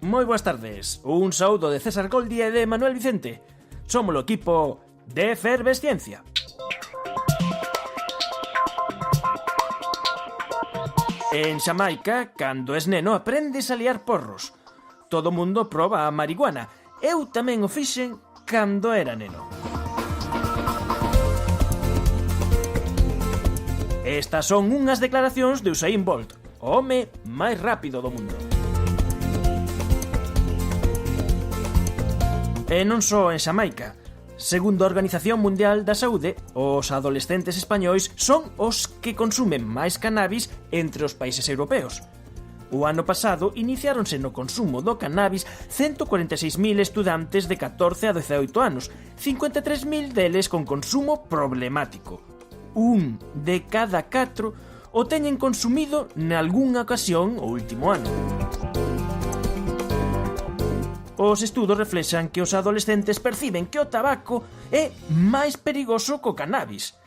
Moi boas tardes. Un saúdo de César Goldi e de Manuel Vicente. Somos o equipo de Efervesciencia. En Xamaica, cando es neno, aprendes a liar porros. Todo mundo proba a marihuana. Eu tamén o fixen cando era neno. Estas son unhas declaracións de Usain Bolt, o home máis rápido do mundo. E non só en Xamaica. Segundo a Organización Mundial da Saúde, os adolescentes españois son os que consumen máis cannabis entre os países europeos. O ano pasado iniciáronse no consumo do cannabis 146.000 estudantes de 14 a 18 anos, 53.000 deles con consumo problemático. Un de cada 4 o teñen consumido nalgúnha ocasión o último ano. Os estudos reflexan que os adolescentes perciben que o tabaco é máis perigoso co cannabis.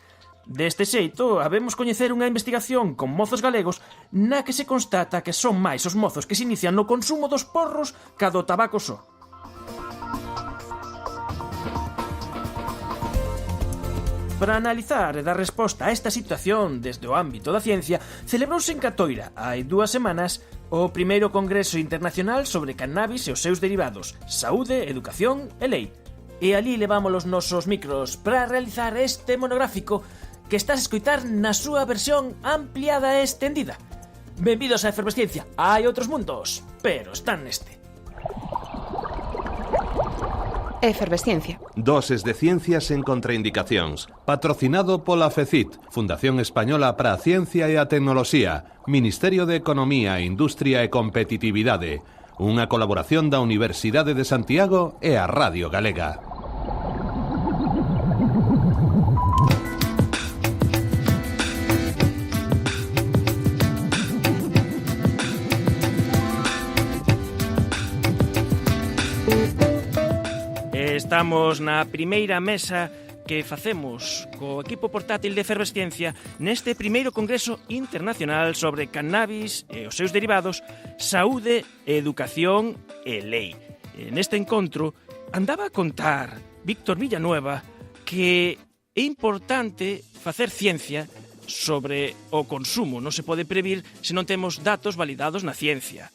Deste xeito, habemos coñecer unha investigación con mozos galegos na que se constata que son máis os mozos que se inician no consumo dos porros ca do tabaco só. Para analizar e dar resposta a esta situación desde o ámbito da ciencia, celebrouse en Catoira, hai 2 semanas, o primeiro Congreso Internacional sobre Cannabis e os seus derivados, Saúde, Educación e Lei. E ali levamos os nosos micros para realizar este monográfico que estás a escoitar na súa versión ampliada e extendida. Benvidos á Efervesciencia. Hai outros mundos, pero están neste. Efervesciencia. Doses de ciencias en contraindicacións. Patrocinado pola FECIT, Fundación Española para a Ciencia e a Tecnoloxía, Ministerio de Economía, Industria e Competitividade. Unha colaboración da Universidade de Santiago e a Radio Galega. Estamos na primeira mesa que facemos co equipo portátil de Efervesciencia neste primeiro Congreso Internacional sobre Cannabis e os seus derivados, Saúde, Educación e Lei. Neste encontro andaba a contar Víctor Villanueva que é importante facer ciencia sobre o consumo. Non se pode previr se non temos datos validados na ciencia.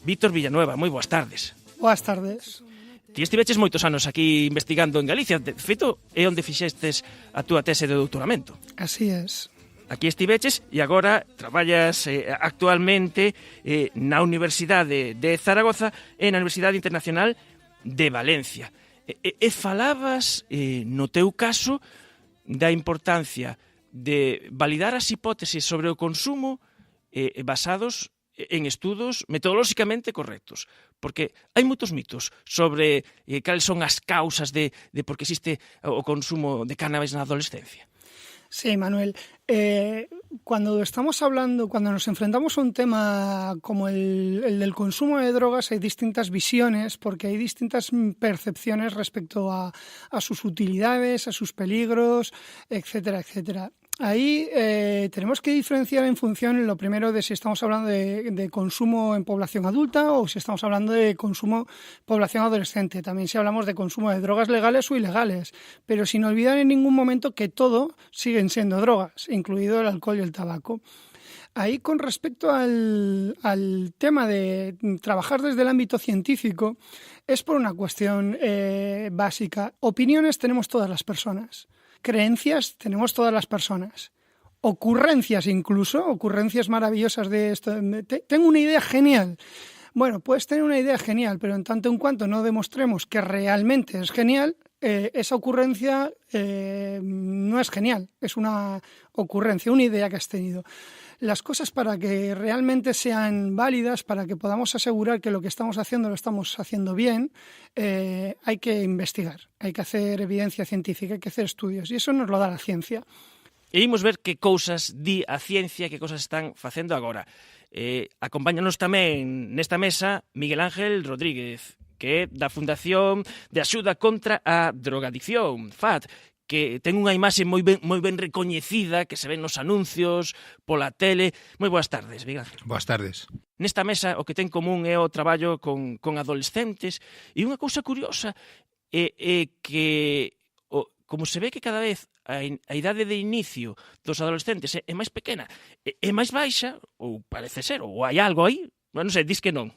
Víctor Villanueva, moi boas tardes. Boas tardes. Ti estiveches moitos anos aquí investigando en Galicia. De feito, é onde fixestes a túa tese de doutoramento. Así es. Aquí estiveches e agora traballas actualmente na Universidade de Zaragoza e na Universidade Internacional de Valencia. E falabas, no teu caso, da importancia de validar as hipótesis sobre o consumo basados en estudos metodolóxicamente correctos, porque hai moitos mitos sobre cales son as causas de por que existe o consumo de cannabis na adolescencia. Sí, Manuel. Cuando nos enfrentamos a un tema como el del consumo de drogas, hay distintas visiones, porque hay distintas percepciones respecto a sus utilidades, a sus peligros, etcétera, etcétera. Ahí tenemos que diferenciar en función, lo primero, de si estamos hablando de consumo en población adulta o si estamos hablando de consumo en población adolescente. También si hablamos de consumo de drogas legales o ilegales, pero sin olvidar en ningún momento que todo siguen siendo drogas, incluido el alcohol y el tabaco. Ahí, con respecto al tema de trabajar desde el ámbito científico, es por una cuestión básica. Opiniones tenemos todas las personas. Creencias tenemos todas las personas. Ocurrencias incluso, ocurrencias maravillosas de esto. Tengo una idea genial. Bueno, puedes tener una idea genial, pero en tanto en cuanto no demostremos que realmente es genial, esa ocurrencia no es genial. Es una ocurrencia, una idea que has tenido. Las cosas, para que realmente sean válidas, para que podamos asegurar que lo que estamos haciendo lo estamos haciendo bien, hay que investigar, hay que hacer evidencia científica, hay que hacer estudios, y eso nos lo da la ciencia. E imos ver que cousas di a ciencia, que cousas están facendo agora. Acompáñanos tamén nesta mesa Miguel Ángel Rodríguez, que é da Fundación de Axuda contra a Drogadicción, FAD, que ten unha imaxe moi ben recoñecida, que se ven nos anuncios, pola tele. Moi boas tardes, Miguel Ángel. Boas tardes. Nesta mesa o que ten común é o traballo con adolescentes, e unha cousa curiosa é que, como se ve que cada vez a idade de inicio dos adolescentes é máis pequena, é máis baixa, ou parece ser, ou hai algo aí, non sei, dis que non.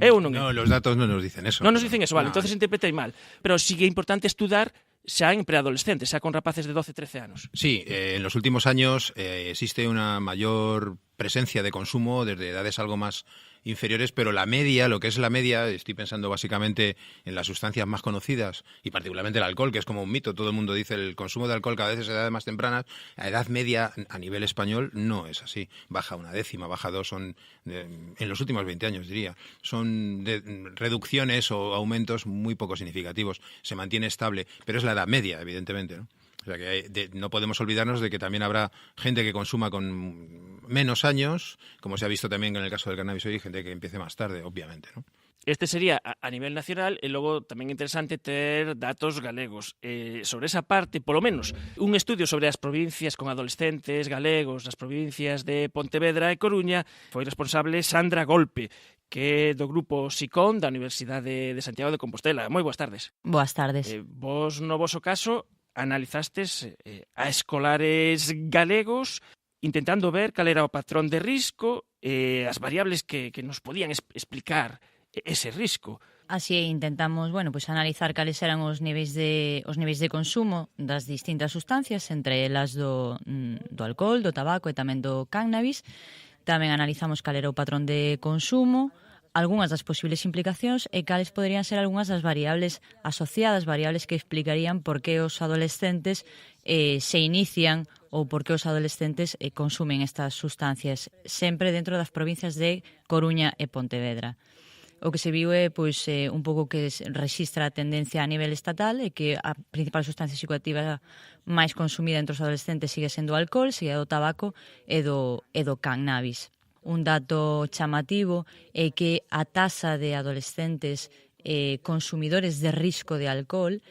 Eu non. No, los datos non nos dicen eso. Non nos dicen eso, vale, No. entonces interpretei mal. Pero sí que é importante estudar xa en preadolescentes, xa con rapaces de 12-13 anos. Sí, en los últimos años existe una mayor presencia de consumo desde edades algo más inferiores, pero la media, lo que es la media, estoy pensando básicamente en las sustancias más conocidas y particularmente el alcohol, que es como un mito, todo el mundo dice el consumo de alcohol cada vez es a edades más tempranas, a edad media a nivel español no es así, baja 1/10, baja 2, son en los últimos 20 años diría, son reducciones o aumentos muy poco significativos, se mantiene estable, pero es la edad media evidentemente, ¿no? O sea que no podemos olvidarnos de que también habrá gente que consuma con menos años, como se ha visto también en el caso del cannabis hoy, gente que empiece más tarde, obviamente, ¿no? Este sería a nivel nacional e logo tamén é interesante ter datos galegos. Sobre esa parte, polo menos, un estudio sobre as provincias con adolescentes galegos, as provincias de Pontevedra e Coruña, foi responsable Sandra Golpe, que é do grupo SICON da Universidade de Santiago de Compostela. Moi boas tardes. Boas tardes. Vos, no voso caso, analizastes a escolares galegos intentando ver cal era o patrón de risco e as variables que nos podían explicar ese risco. Así intentamos, pues analizar cales eran os niveis de consumo das distintas sustancias, entre elas do alcohol, do tabaco e tamén do cannabis. Tamén analizamos cal era o patrón de consumo, algunhas das posibles implicacións e cales poderían ser algunhas das variables asociadas, variables que explicarían por que os adolescentes se inician ou por que os adolescentes consumen estas sustancias, sempre dentro das provincias de Coruña e Pontevedra. O que se viu é un pouco que rexistra a tendencia a nivel estatal e que a principal sustancia psicoactiva máis consumida entre os adolescentes sigue sendo o alcohol, sigue do tabaco e do cannabis. Un dato chamativo é que a tasa de adolescentes consumidores de risco de alcohol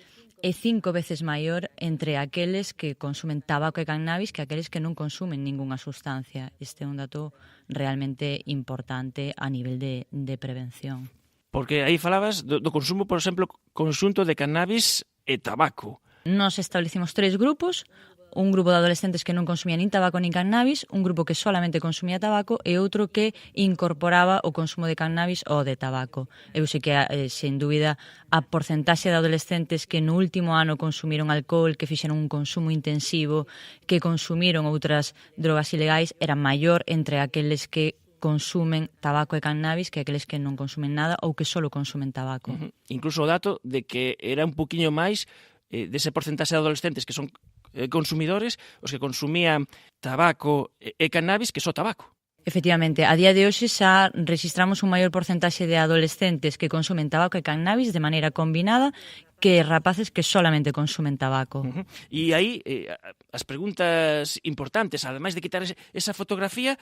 é 5 veces maior entre aqueles que consumen tabaco e cannabis que aqueles que non consumen ningunha sustancia. Este é un dato realmente importante a nivel de prevención. Porque aí falabas do consumo, por exemplo, conxunto de cannabis e tabaco. Nos establecimos 3 grupos, un grupo de adolescentes que non consumía nin tabaco nin cannabis, un grupo que solamente consumía tabaco e outro que incorporaba o consumo de cannabis ou de tabaco. Eu sei que, sen dúbida, a porcentaxe de adolescentes que no último ano consumiron alcohol, que fixeron un consumo intensivo, que consumiron outras drogas ilegais, era maior entre aqueles que consumen tabaco e cannabis que aqueles que non consumen nada ou que só consumen tabaco. Incluso o dato de que era un poquinho máis dese porcentaxe de adolescentes que son consumidores, os que consumían tabaco e cannabis que só tabaco. Efectivamente, a día de hoxe xa registramos un maior porcentaxe de adolescentes que consumen tabaco e cannabis de maneira combinada que rapaces que solamente consumen tabaco. E aí, as preguntas importantes, ademais de quitar esa fotografía,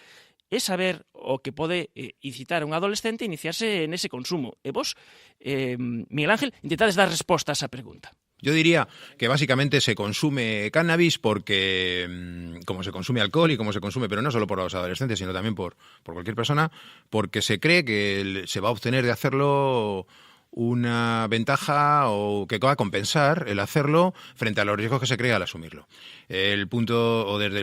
é saber o que pode incitar a un adolescente a iniciarse nese consumo. E vos, Miguel Ángel, intentades dar resposta a esa pregunta. Yo diría que básicamente se consume cannabis porque, como se consume alcohol y como se consume, pero no solo por los adolescentes, sino también por cualquier persona, porque se cree que se va a obtener de hacerlo una ventaja o que va a compensar el hacerlo frente a los riesgos que se crea al asumirlo. Desde el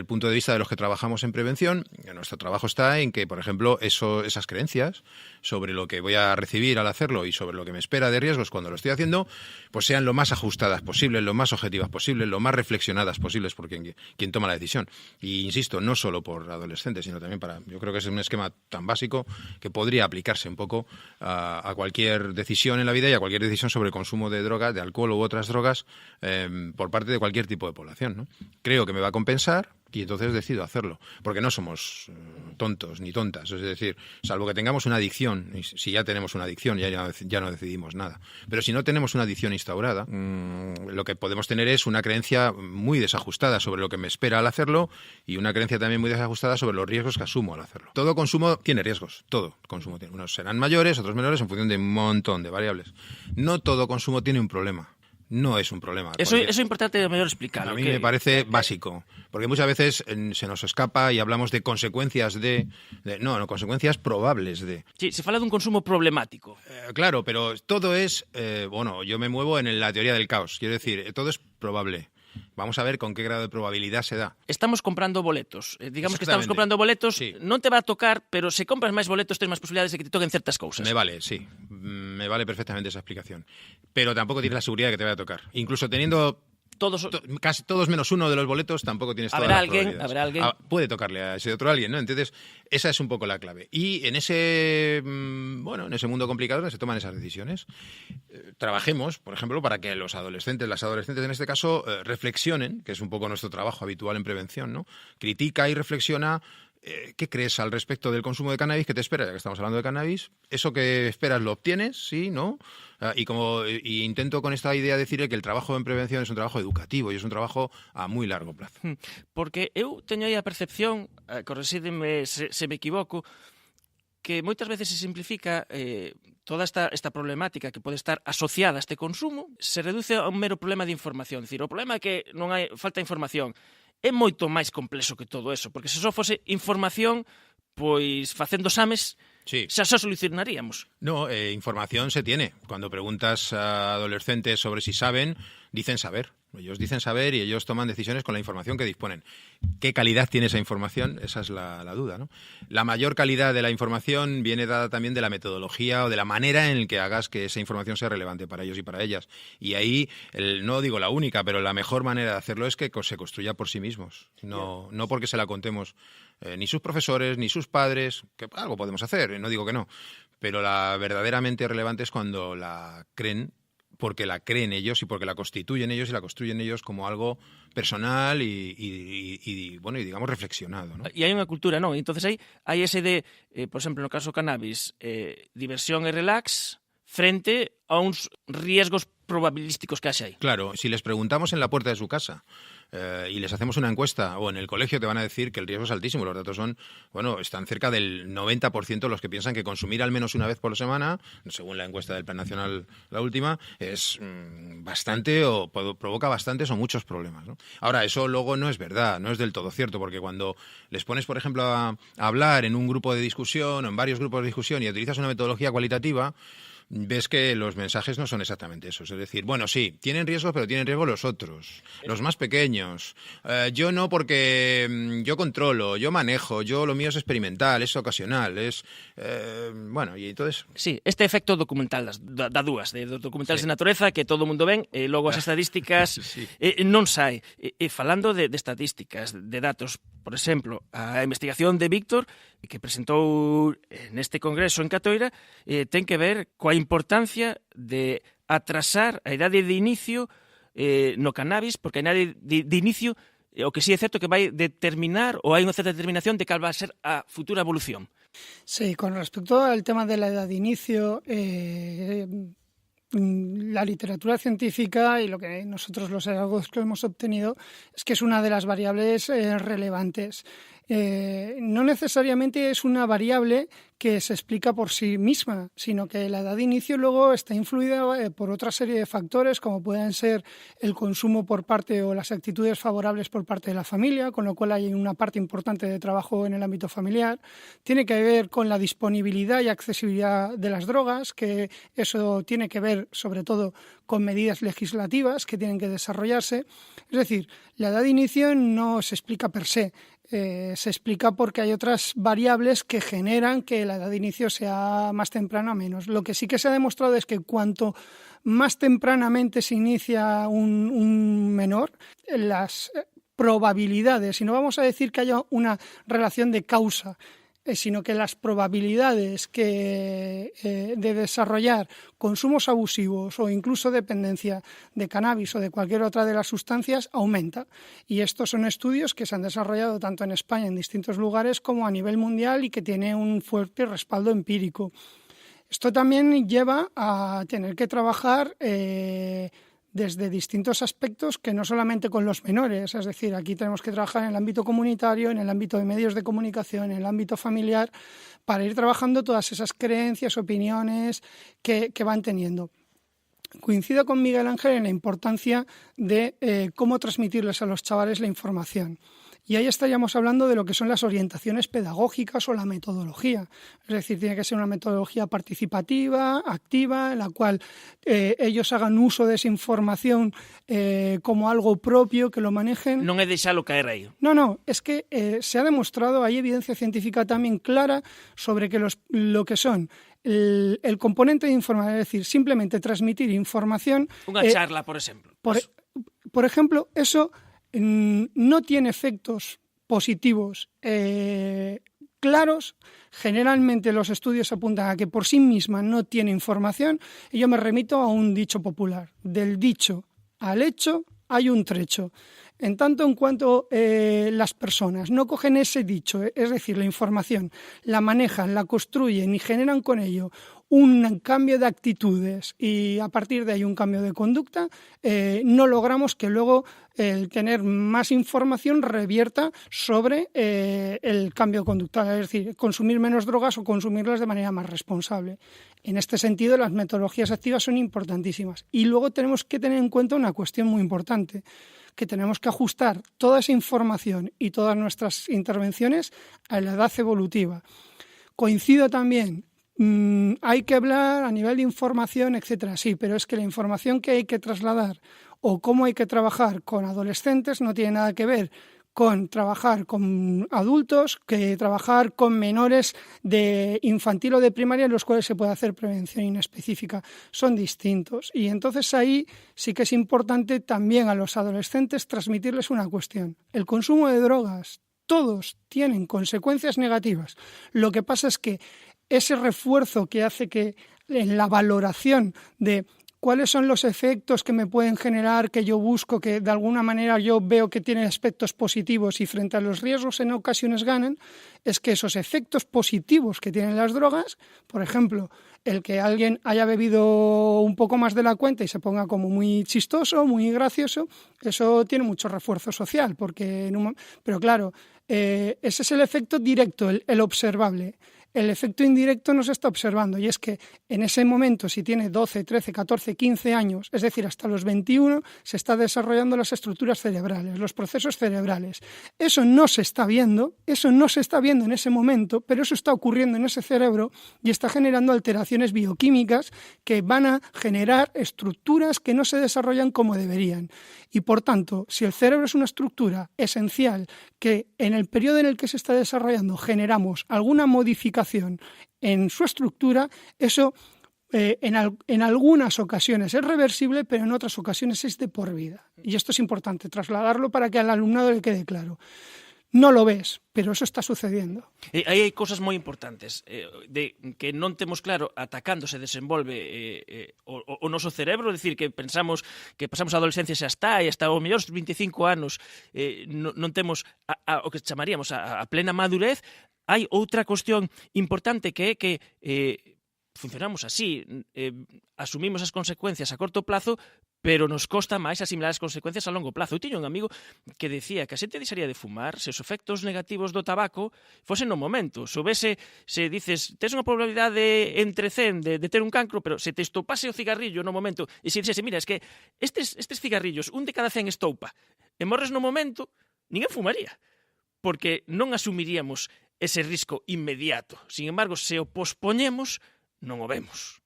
punto de vista de los que trabajamos en prevención, nuestro trabajo está en que, por ejemplo, esas creencias sobre lo que voy a recibir al hacerlo y sobre lo que me espera de riesgos cuando lo estoy haciendo, pues sean lo más ajustadas posibles, lo más objetivas posibles, lo más reflexionadas posibles por quien toma la decisión. Y insisto, no solo por adolescentes, sino también yo creo que es un esquema tan básico que podría aplicarse un poco a cualquier decisión en la vida y a cualquier decisión sobre el consumo de drogas, de alcohol u otras drogas por parte de cualquier tipo de población, ¿no? Creo que me va a compensar y entonces decido hacerlo, porque no somos tontos ni tontas, es decir, salvo que tengamos una adicción, y si ya tenemos una adicción ya no decidimos nada, pero si no tenemos una adicción instaurada, lo que podemos tener es una creencia muy desajustada sobre lo que me espera al hacerlo y una creencia también muy desajustada sobre los riesgos que asumo al hacerlo. Todo consumo tiene riesgos, todo consumo tiene, unos serán mayores, otros menores en función de un montón de variables. No todo consumo tiene un problema. no es un problema. Eso es importante mejor explicarlo. A mí me parece básico, porque muchas veces se nos escapa y hablamos de consecuencias no, consecuencias probables de. Sí, se fala dun consumo problemático. Claro, pero todo es, yo me muevo en la teoría del caos, quiero decir, todo es probable. Vamos a ver con qué grado de probabilidad se da. Estamos comprando boletos. Digamos que estamos comprando boletos, sí. Non te va a tocar, pero se compras máis boletos tens máis posibilidades de que te toquen certas cousas. Me vale, sí. Me vale perfectamente esa explicación. Pero tampoco tienes la seguridad de que te vaya a tocar. Incluso teniendo casi todos menos uno de los boletos, tampoco tienes todas las probabilidades. Habrá alguien. Puede tocarle a ese otro alguien, ¿no? Entonces, esa es un poco la clave. Y en ese mundo complicado se toman esas decisiones. Trabajemos, por ejemplo, para que las adolescentes en este caso, reflexionen, que es un poco nuestro trabajo habitual en prevención, ¿no? Critica y reflexiona. ¿Qué crees al respecto del consumo de cannabis? ¿Qué te espera? Ya que estamos hablando de cannabis, ¿eso que esperas lo obtienes? ¿Sí? ¿No? Y intento con esta idea decirle que el trabajo en prevención es un trabajo educativo y es un trabajo a muy largo plazo. Porque eu teño aí a percepción, corresídeme se me equivoco, que moitas veces se simplifica toda esta problemática que pode estar asociada a este consumo, se reduce a un mero problema de información. É dicir, o problema é que non hai falta de información. É moito máis complexo que todo eso, porque se só fose información, pois facendo exames sí. xa solucionaríamos. No, información se tiene. Cuando preguntas a adolescentes sobre si saben, dicen saber. Ellos dicen saber y ellos toman decisiones con la información que disponen. ¿Qué calidad tiene esa información? Esa es la duda, ¿no? La mayor calidad de la información viene dada también de la metodología o de la manera en la que hagas que esa información sea relevante para ellos y para ellas. Y ahí, no digo la única, pero la mejor manera de hacerlo es que se construya por sí mismos. No porque se la contemos ni sus profesores, ni sus padres, que algo podemos hacer, no digo que no. Pero la verdaderamente relevante es cuando la creen, porque la creen ellos y porque la constituyen ellos y la construyen ellos como algo personal y digamos reflexionado, ¿no? E hai unha cultura, non? Entonces hai ese de, por exemplo, no caso cannabis, diversión e relax frente a uns riesgos probabilísticos que haxe aí. Claro, si les preguntamos en la puerta de su casa y les hacemos una encuesta o en el colegio, te van a decir que el riesgo es altísimo. Los datos están cerca del 90% los que piensan que consumir al menos una vez por semana, según la encuesta del Plan Nacional, la última, es bastante o provoca bastantes o muchos problemas, ¿no? Ahora, eso luego no es verdad, no es del todo cierto, porque cuando les pones, por ejemplo, a hablar en un grupo de discusión o en varios grupos de discusión y utilizas una metodología cualitativa, ves que los mensajes no son exactamente esos. Es decir, bueno, sí, tienen riesgo, pero tienen riesgo los otros, los más pequeños. Yo no, porque yo controlo, yo manejo, lo mío es experimental, es ocasional, y entonces... Sí, este efecto documental da dúas, dos documentales de natureza que todo o mundo ven, e logo as estadísticas sí. Non sai. Falando de estadísticas, de datos, por exemplo, a investigación de Víctor, que presentou neste congreso en Catoira, ten que ver coa importancia de atrasar a idade de inicio no cannabis, porque a idade de inicio o que sí é certo que vai determinar ou hai unha certa determinación de cal va a ser a futura evolución. Sí, con respecto al tema de la edad de inicio, la literatura científica y lo que nosotros los hallazgos que hemos obtenido es que es una de las variables relevantes. No necesariamente es una variable que se explica por sí misma, sino que la edad de inicio luego está influida por otra serie de factores, como pueden ser el consumo por parte o las actitudes favorables por parte de la familia, con lo cual hay una parte importante de trabajo en el ámbito familiar. Tiene que ver con la disponibilidad y accesibilidad de las drogas, que eso tiene que ver sobre todo con medidas legislativas que tienen que desarrollarse. Es decir, la edad de inicio no se explica per se. Se explica porque hay otras variables que generan que la edad de inicio sea más temprana o menos. Lo que sí que se ha demostrado es que cuanto más tempranamente se inicia un menor, las probabilidades, y no vamos a decir que haya una relación de causa, sino que las probabilidades de desarrollar consumos abusivos o incluso dependencia de cannabis o de cualquier otra de las sustancias aumenta. Y estos son estudios que se han desarrollado tanto en España, en distintos lugares, como a nivel mundial y que tiene un fuerte respaldo empírico. Esto también lleva a tener que trabajar desde distintos aspectos, que no solamente con los menores, es decir, aquí tenemos que trabajar en el ámbito comunitario, en el ámbito de medios de comunicación, en el ámbito familiar, para ir trabajando todas esas creencias, opiniones que van teniendo. coincido con Miguel Ángel en la importancia de cómo transmitirles a los chavales la información. Y ahí estaríamos hablando de lo que son las orientaciones pedagógicas o la metodología. Es decir, tiene que ser una metodología participativa, activa, en la cual ellos hagan uso de esa información como algo propio, que lo manejen. Non é deixalo caer aí. No, es que se ha demostrado, hay evidencia científica también clara sobre que lo que son el componente de información, es decir, simplemente transmitir información. Unha charla, por exemplo. Por ejemplo, eso no tiene efectos positivos claros. Generalmente los estudios apuntan a que por sí misma no tiene información, y yo me remito a un dicho popular: del dicho al hecho hay un trecho. En tanto en cuanto las personas no cogen ese dicho, es decir, la información, la manejan, la construyen y generan con ello un cambio de actitudes y a partir de ahí un cambio de conducta, no logramos que luego el tener más información revierta sobre el cambio conductual, es decir, consumir menos drogas o consumirlas de manera más responsable. En este sentido, las metodologías activas son importantísimas. Y luego tenemos que tener en cuenta una cuestión muy importante, que tenemos que ajustar toda esa información y todas nuestras intervenciones a la edad evolutiva. Coincido también, hay que hablar a nivel de información, etcétera, sí, pero es que la información que hay que trasladar o cómo hay que trabajar con adolescentes no tiene nada que ver con trabajar con adultos que trabajar con menores de infantil o de primaria en los cuales se puede hacer prevención inespecífica. Son distintos y entonces ahí sí que es importante también a los adolescentes transmitirles una cuestión. El consumo de drogas, todos tienen consecuencias negativas. Lo que pasa es que ese refuerzo que hace que en la valoración de cuáles son los efectos que me pueden generar, que yo busco, que de alguna manera yo veo que tienen aspectos positivos y frente a los riesgos en ocasiones ganan, es que esos efectos positivos que tienen las drogas, por ejemplo, el que alguien haya bebido un poco más de la cuenta y se ponga como muy chistoso, muy gracioso, eso tiene mucho refuerzo social, pero claro, ese es el efecto directo, el observable. El efecto indirecto no se está observando y es que en ese momento, si tiene 12, 13, 14, 15 años, es decir, hasta los 21, se está desarrollando las estructuras cerebrales, los procesos cerebrales. Eso no se está viendo en ese momento, pero eso está ocurriendo en ese cerebro y está generando alteraciones bioquímicas que van a generar estructuras que no se desarrollan como deberían. Y por tanto, si el cerebro es una estructura esencial que en el periodo en el que se está desarrollando generamos alguna modificación en su estructura, eso en algunas ocasiones es reversible, pero en otras ocasiones es de por vida. Y esto es importante, trasladarlo para que al alumnado le quede claro. No lo ves, pero eso está sucediendo. Aí hai cousas moi importantes de que non temos claro ata cando se desenvolve o noso cerebro, decir que pensamos que pasamos a adolescencia e xa está, e hasta o mellor 25 anos non temos o que chamaríamos a plena madurez. Hai outra cuestión importante que é que funcionamos así, asumimos as consecuencias a corto plazo, pero nos costa máis asimilar as consecuencias a longo plazo. Eu tiño un amigo que decía que a xente deixaría de fumar se os efectos negativos do tabaco fosen no momento. Se dices, tes unha probabilidade entre 100 de ter un cancro, pero se te estoupase o cigarrillo no momento, e se dixese, mira, es que estes cigarrillos, un de cada 100 estoupa, e morres no momento, ninguén fumaría, porque non asumiríamos ese risco inmediato. Sin embargo, se o pospoñemos, non o vemos.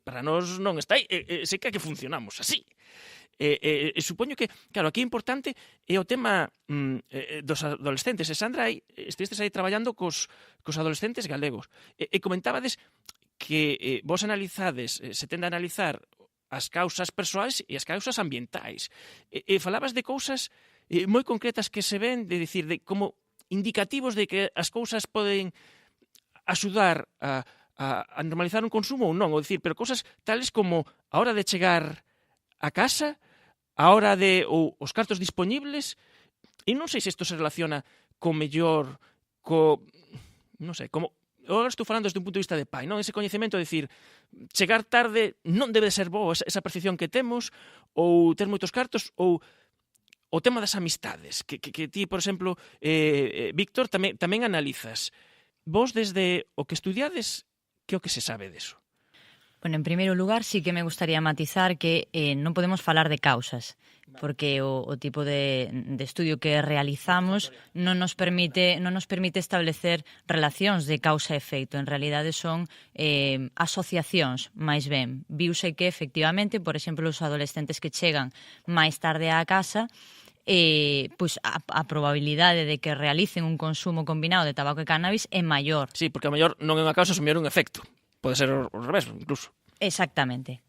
Para nós non está aí, sei que funcionamos así. Supoño que, claro, aquí é importante é o tema dos adolescentes. E Sandra, estivestes aí traballando cos adolescentes galegos. E comentabades que vos analizades, se tende a analizar as causas persoais e as causas ambientais. E falabas de cousas moi concretas que se ven, de dicir, de como indicativos de que as cousas poden axudar a normalizar un consumo ou non, ou dicir, pero cousas tales como a hora de chegar a casa, a hora de os cartos dispoñibles, e non sei se isto se relaciona non sei, como agora estou falando desde un punto de vista de pai, non? Ese coñecemento de dicir, chegar tarde non debe ser bo esa percepción que temos, ou ter moitos cartos, ou o tema das amistades, que ti, por exemplo, Víctor, tamén analizas. Vos, desde o que estudiades, que o que se sabe deso? Bueno, en primeiro lugar, sí que me gustaría matizar que non podemos falar de causas, porque o tipo de estudio que realizamos non nos permite establecer relacións de causa e efecto. En realidade son asociacións, máis ben. Viuse que, efectivamente, por exemplo, os adolescentes que chegan máis tarde á casa, pois a probabilidade de que realicen un consumo combinado de tabaco e cannabis é maior. Sí, porque a mellor non é unha causa, son mellor un efecto. Pode ser o revés, incluso. Exactamente.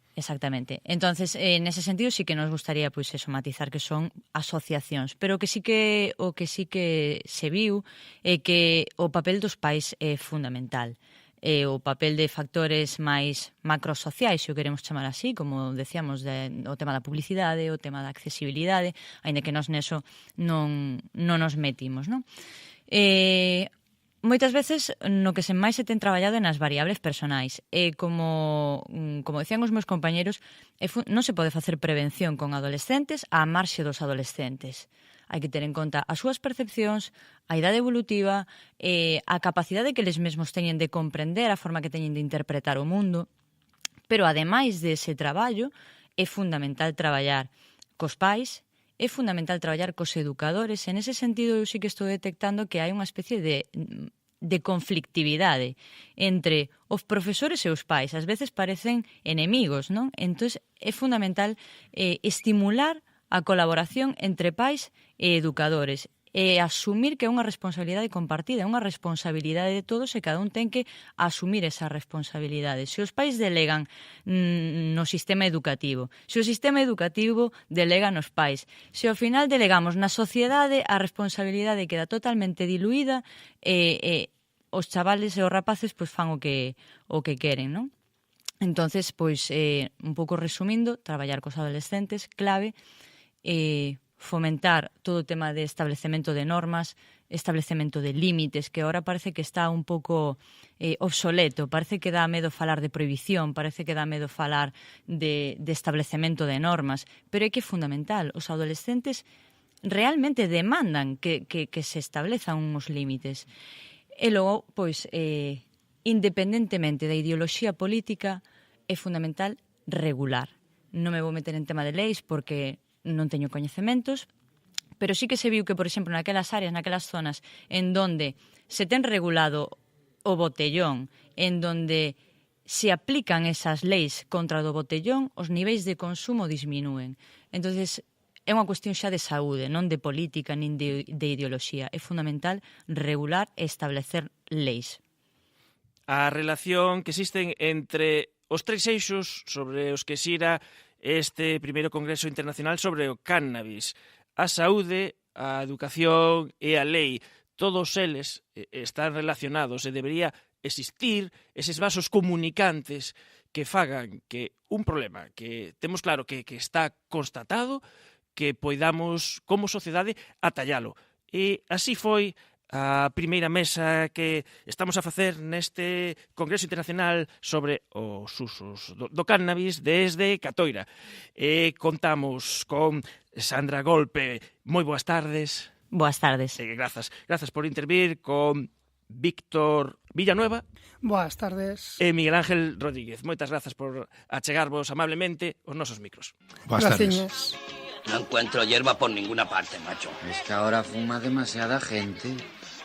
Entonces, nese sentido sí que nos gustaría pois eso, matizar que son asociacións, pero o que sí que se viu é que o papel dos pais é fundamental. O papel de factores máis macrosociais, se o queremos chamar así, como decíamos, o tema da publicidade, o tema da accesibilidade, aínda que nós neso non nos metimos, non? Moitas veces no que máis se ten traballado é nas variables personais. Como decían os meus compañeros, non se pode facer prevención con adolescentes á marxe dos adolescentes. Hai que ter en conta as súas percepcións, a idade evolutiva, a capacidade que eles mesmos teñen de comprender, a forma que teñen de interpretar o mundo. Pero, ademais dese traballo, é fundamental traballar cos pais, é fundamental traballar cos educadores. En ese sentido, eu sí que estou detectando que hai unha especie de conflictividade entre os profesores e os pais. Ás veces parecen enemigos, non? Entón, é fundamental estimular a colaboración entre pais e educadores e asumir que é unha responsabilidade compartida, é unha responsabilidade de todos e cada un ten que asumir esa responsabilidade. Se os pais delegan no sistema educativo, se o sistema educativo delega nos pais, se ao final delegamos na sociedade, a responsabilidade queda totalmente diluída e os chavales e os rapaces pois fan o que queren, non? Entonces, pois, un pouco resumindo, traballar cos adolescentes, clave, fomentar todo o tema de establecemento de normas, establecemento de límites, que ahora parece que está un pouco obsoleto, parece que dá medo falar de prohibición, parece que dá medo falar de establecemento de normas, pero é que é fundamental. Os adolescentes realmente demandan que se establezan uns límites. E logo, pois, independentemente da ideoloxía política, é fundamental regular. Non me vou meter en tema de leis porque non teño coñecementos, pero sí que se viu que, por exemplo, naquelas áreas, naquelas zonas en donde se ten regulado o botellón, en donde se aplican esas leis contra o botellón, os niveis de consumo disminúen. Entonces, é unha cuestión xa de saúde, non de política, nin de ideoloxía. É fundamental regular e establecer leis. A relación que existen entre os tres eixos sobre os que xira este primeiro Congreso Internacional sobre o cannabis, a saúde, a educación e a lei, todos eles están relacionados e debería existir eses vasos comunicantes que fagan que un problema que temos claro que está constatado, que poidamos como sociedade atallalo. E así foi a primeira mesa que estamos a facer neste Congreso Internacional sobre os usos do cannabis desde Catoira. Contamos con Sandra Golpe. Moi boas tardes. Boas tardes. Grazas por intervir con Víctor Villanueva. Boas tardes. E Miguel Ángel Rodríguez. Moitas grazas por achegarvos amablemente os nosos micros. Boas tardes. No encuentro hierba por ninguna parte, macho. Es que ahora fuma demasiada gente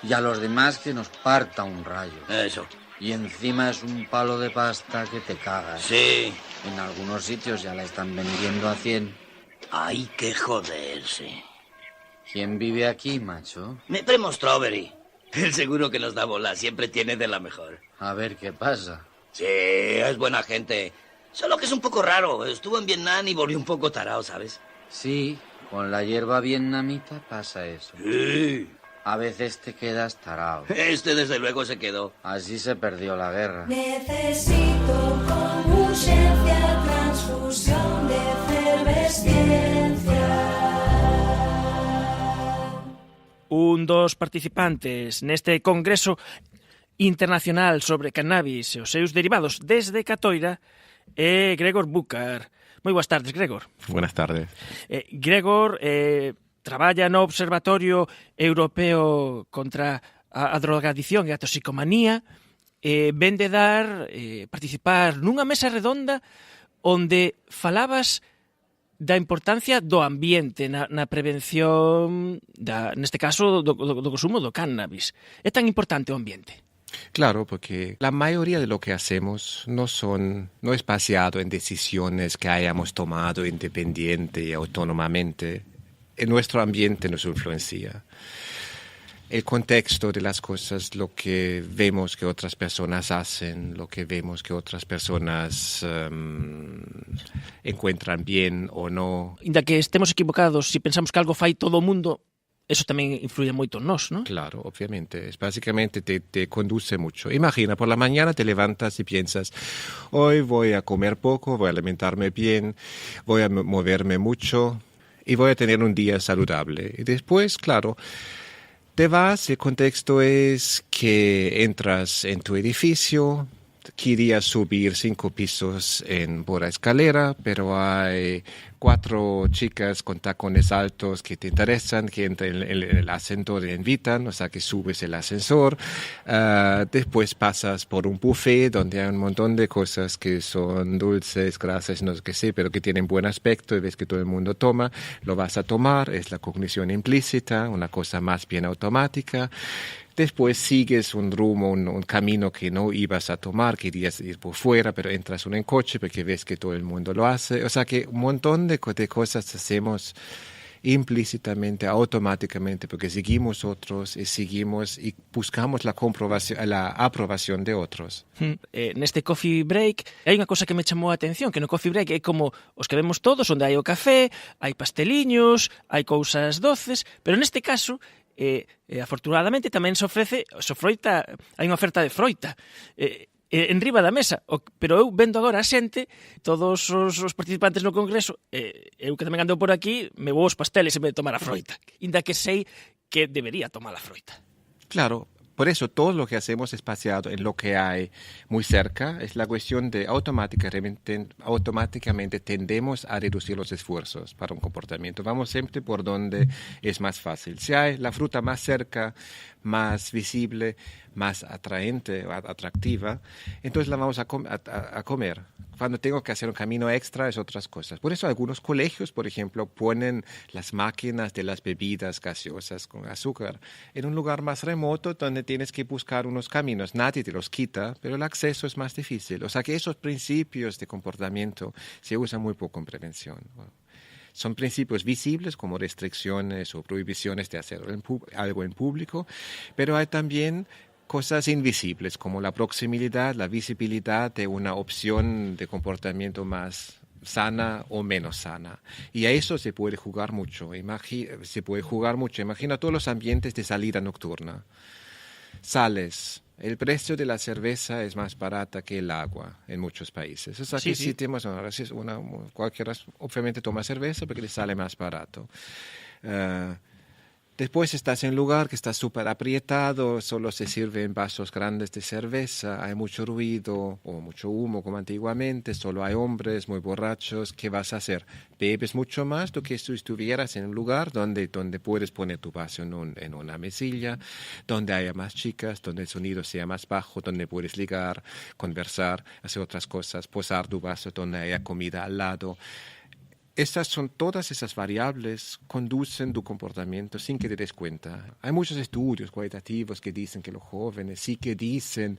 y a los demás que nos parta un rayo. Eso. Y encima es un palo de pasta que te cagas. Sí. En algunos sitios ya la están vendiendo a 100. Hay que joderse. ¿Quién vive aquí, macho? Mi primo Strawberry. Él seguro que nos da bola, siempre tiene de la mejor. A ver qué pasa. Sí, es buena gente. Solo que es un poco raro. Estuvo en Vietnam y volvió un poco tarao, ¿sabes? Sí, con la hierba vietnamita pasa eso. Sí. A veces te quedas tarao. Este desde luego se quedó. Así se perdió la guerra. Necesito con urgencia transfusión de efervesciencia. Un dos participantes neste Congreso Internacional sobre Cannabis e os seus derivados desde Catoira é Gregor Búcar. Moi boas tardes, Gregor. Buenas tardes. Gregor traballa no Observatorio Europeo contra a drogadicción e a toxicomanía ven de dar, participar nunha mesa redonda onde falabas da importancia do ambiente na prevención, neste caso, do consumo do cannabis. É tan importante o ambiente? Claro, porque la mayoría de lo que hacemos no es baseado en decisiones que hayamos tomado independiente y autónomamente. Nuestro ambiente nos influencia. El contexto de las cosas, lo que vemos que otras personas hacen, lo que vemos que otras personas encuentran bien o no. Inda que estemos equivocados, si pensamos que algo fai todo o mundo, eso tamén influye moito en nós, ¿no? Claro, obviamente. Básicamente te conduce mucho. Imagina, por la mañana te levantas y piensas, hoy voy a comer poco, voy a alimentarme bien, voy a moverme mucho y voy a tener un día saludable. Y después, claro, te vas, el contexto es que entras en tu edificio, querías subir 5 pisos por la escalera, pero hay 4 chicas con tacones altos que te interesan, que entran en el ascensor te invitan, o sea que subes el ascensor. Después pasas por un buffet donde hay un montón de cosas que son dulces, grasas, no sé qué sé, pero que tienen buen aspecto y ves que todo el mundo toma, lo vas a tomar, es la cognición implícita, una cosa más bien automática. Después sigues un rumbo, un camino que no ibas a tomar, querías ir por fuera, pero entras en coche porque ves que todo el mundo lo hace. O sea que un montón de cosas hacemos implícitamente, automáticamente, porque seguimos otros y buscamos la aprobación de otros. Neste coffee break hai unha cosa que me chamou a atención, que no coffee break é como os que vemos todos, onde hai o café, hai pasteliños, hai cousas doces, pero neste caso afortunadamente tamén se ofrece froita, hai unha oferta de froita en riba da mesa, pero eu vendo agora a xente, todos os participantes no congreso, eu que tamén ando por aquí, me vou aos pasteles en vez de tomar a froita, inda que sei que debería tomar a froita. Claro. Por eso todo lo que hacemos es baseado en lo que hay muy cerca. Es la cuestión de automáticamente tendemos a reducir los esfuerzos para un comportamiento. Vamos siempre por donde es más fácil. Si hay la fruta más cerca, más visible, más atraente o atractiva, entonces la vamos a comer. Cuando tengo que hacer un camino extra es otras cosas. Por eso algunos colegios, por ejemplo, ponen las máquinas de las bebidas gaseosas con azúcar en un lugar más remoto donde tienes que buscar unos caminos. Nadie te los quita, pero el acceso es más difícil. O sea que esos principios de comportamiento se usan muy poco en prevención. Son principios visibles como restricciones o prohibiciones de hacer algo en público, pero hay también cosas invisibles como la proximidad, la visibilidad de una opción de comportamiento más sana o menos sana. Y a eso se puede jugar mucho. Imagina todos los ambientes de salida nocturna. Sales. El precio de la cerveza es más barata que el agua en muchos países. O sea que sí tenemos cualquiera obviamente toma cerveza porque le sale más barato. Después estás en un lugar que está súper aprietado, solo se sirven vasos grandes de cerveza, hay mucho ruido o mucho humo como antiguamente, solo hay hombres muy borrachos. ¿Qué vas a hacer? Bebes mucho más do que si estuvieras en un lugar donde puedes poner tu vaso en una mesilla, donde haya más chicas, donde el sonido sea más bajo, donde puedes ligar, conversar, hacer otras cosas, posar tu vaso donde haya comida al lado. Todas esas variables conducen tu comportamiento sin que te des cuenta. Hay muchos estudios cualitativos que dicen que los jóvenes sí que dicen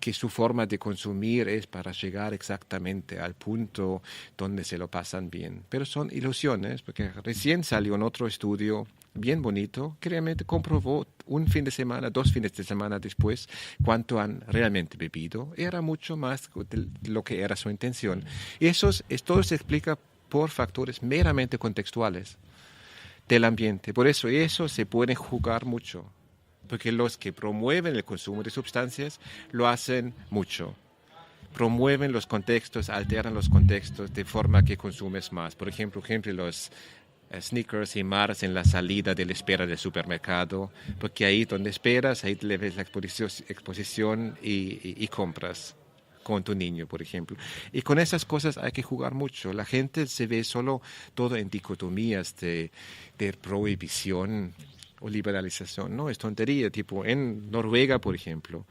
que su forma de consumir es para llegar exactamente al punto donde se lo pasan bien. Pero son ilusiones, porque recién salió en otro estudio bien bonito que realmente comprobó un fin de semana, 2 fines de semana después, cuánto han realmente bebido. Era mucho más de lo que era su intención. Y todo se explica por factores meramente contextuales del ambiente. Por eso se puede jugar mucho, porque los que promueven el consumo de sustancias lo hacen mucho. Promueven los contextos, alteran los contextos de forma que consumes más. Por ejemplo, los Snickers y Mars en la salida de la espera del supermercado, porque ahí donde esperas, ahí le ves la exposición y compras con tu niño, por ejemplo. Y con esas cosas hay que jugar mucho. La gente se ve solo todo en dicotomías de prohibición o liberalización. No, es tontería. Tipo en Noruega, por ejemplo,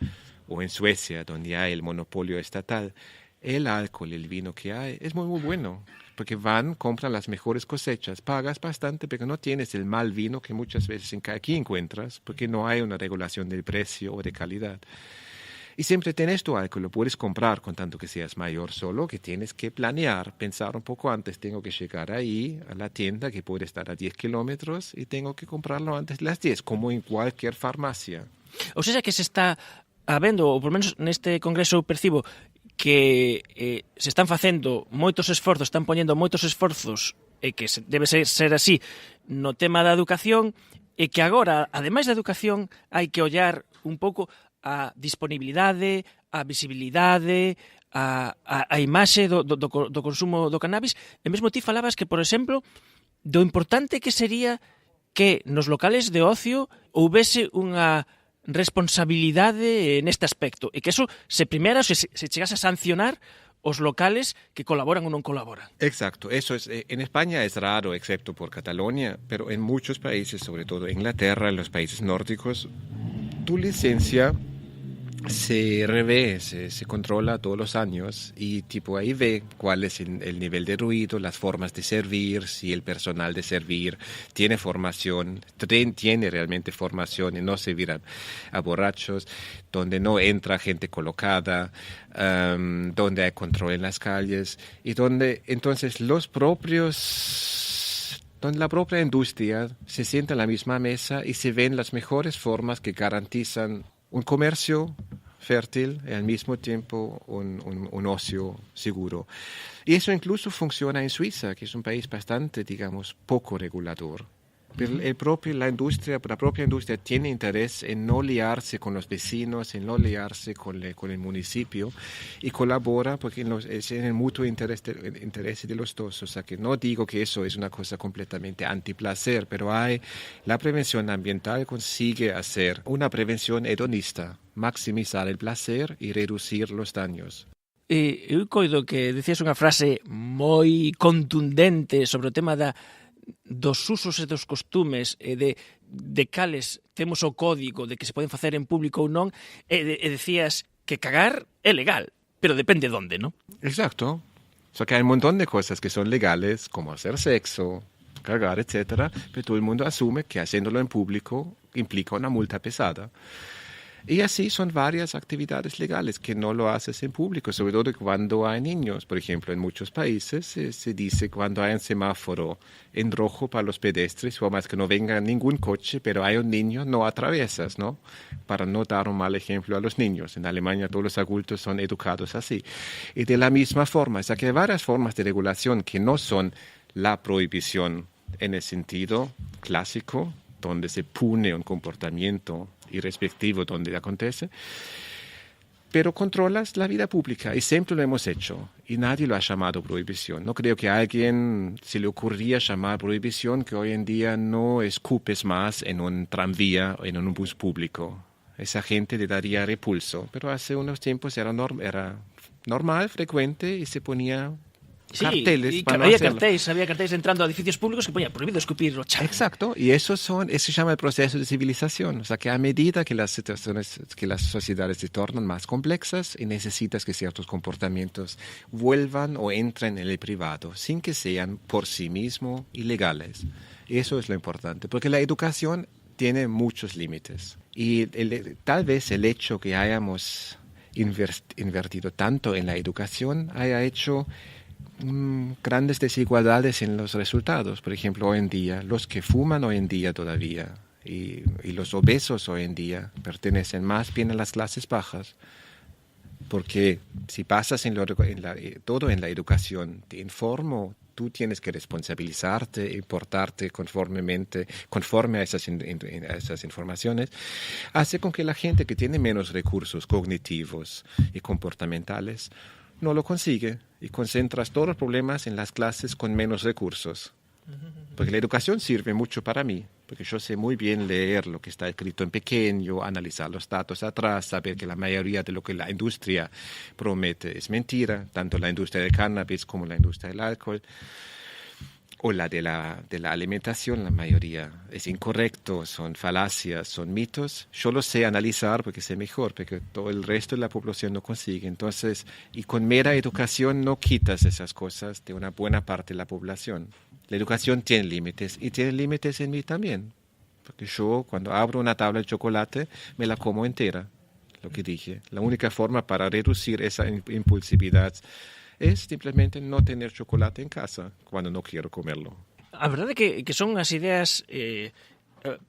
o en Suecia, donde hay el monopolio estatal, el alcohol, el vino que hay, es muy, muy bueno. Porque compran las mejores cosechas, pagas bastante, pero no tienes el mal vino que muchas veces aquí encuentras, porque no hay una regulación del precio o de calidad. Y siempre tienes tu alcohol, lo puedes comprar con tanto que seas mayor, solo que tienes que planear, pensar un poco antes, tengo que llegar ahí a la tienda que puede estar a 10 kilómetros y tengo que comprarlo antes de las 10, como en cualquier farmacia. O sea que se está habendo, ou por menos neste congreso percibo, que se están facendo moitos esforzos, están poñendo moitos esforzos, e que debe ser así no tema da educación, e que agora, ademais da educación, hai que ollar un pouco a disponibilidade, a visibilidade, a imaxe do consumo do cannabis. E mesmo ti falabas que, por exemplo, do importante que sería que nos locales de ocio houvese unha responsabilidade neste aspecto, e que eso se chegase a sancionar os locales que colaboran ou non colaboran. Exacto, eso es, en España es raro, excepto por Cataluña, pero en muchos países, sobre todo Inglaterra, en los países nórdicos, tu licencia se revé, se controla todos los años y tipo ahí ve cuál es el nivel de ruido, las formas de servir, si el personal de servir tiene formación, tiene realmente formación y no servir a borrachos, donde no entra gente colocada, donde hay control en las calles y donde entonces donde la propia industria se sienta en la misma mesa y se ven las mejores formas que garantizan un comercio fértil y al mismo tiempo un ocio seguro. Y eso incluso funciona en Suiza, que es un país bastante, digamos, poco regulador. Pero la propia industria tiene interés en no liarse con los vecinos, en no liarse con el municipio y colabora porque es en el mutuo interés de los dos. O sea que no digo que eso es una cosa completamente antiplacer, pero la prevención ambiental consigue hacer una prevención hedonista, maximizar el placer y reducir los daños. Eu coido que decías unha frase moi contundente sobre o tema dos usos e dos costumes e de cales temos o código de que se poden facer en público ou non, e decías que cagar é legal, pero depende de onde, non? Exacto. O sea que hay un montón de cosas que son legales, como hacer sexo, cagar, etcétera, pero todo el mundo asume que haciéndolo en público implica una multa pesada. Y así son varias actividades legales que no lo haces en público, sobre todo cuando hay niños. Por ejemplo, en muchos países se dice cuando hay un semáforo en rojo para los pedestres, o más que no venga ningún coche, pero hay un niño, no atraviesas, ¿no? Para no dar un mal ejemplo a los niños. En Alemania todos los adultos son educados así. Y de la misma forma, o sea que hay varias formas de regulación que no son la prohibición en el sentido clásico, donde se pune un comportamiento irrespectivo donde acontece, pero controlas la vida pública y siempre lo hemos hecho y nadie lo ha llamado prohibición. No creo que a alguien se le ocurría llamar prohibición que hoy en día no escupes más en un tranvía o en un bus público. Esa gente le daría repulso, pero hace unos tiempos era normal, frecuente y se ponía carteles. Sí, había carteles entrando a edificios públicos que ponía prohibido escupir o char. Exacto, y eso se llama el proceso de civilización. O sea que a medida que las sociedades se tornan más complexas y necesitas que ciertos comportamientos vuelvan o entren en el privado sin que sean por sí mismos ilegales. Eso es lo importante, porque la educación tiene muchos límites y tal vez el hecho que hayamos invertido tanto en la educación haya hecho grandes desigualdades en los resultados. Por ejemplo, hoy en día, los que fuman hoy en día todavía y los obesos hoy en día pertenecen más bien a las clases bajas, porque si pasas todo en la educación, te informo, tú tienes que responsabilizarte y portarte conforme a esas informaciones, hace con que la gente que tiene menos recursos cognitivos y comportamentales no lo consigue y concentras todos los problemas en las clases con menos recursos. Porque la educación sirve mucho para mí, porque yo sé muy bien leer lo que está escrito en pequeño, analizar los datos atrás, saber que la mayoría de lo que la industria promete es mentira, tanto la industria del cannabis como la industria del alcohol. o la de la alimentación, la mayoría es incorrecto, son falacias, son mitos. Yo lo sé analizar porque sé mejor, porque todo el resto de la población no consigue. Entonces, y con mera educación no quitas esas cosas de una buena parte de la población. La educación tiene límites y tiene límites en mí también. Porque yo cuando abro una tabla de chocolate me la como entera, lo que dije. La única forma para reducir esa impulsividad es simplemente no tener chocolate en casa cuando no quiero comerlo. A verdade é que son as ideas,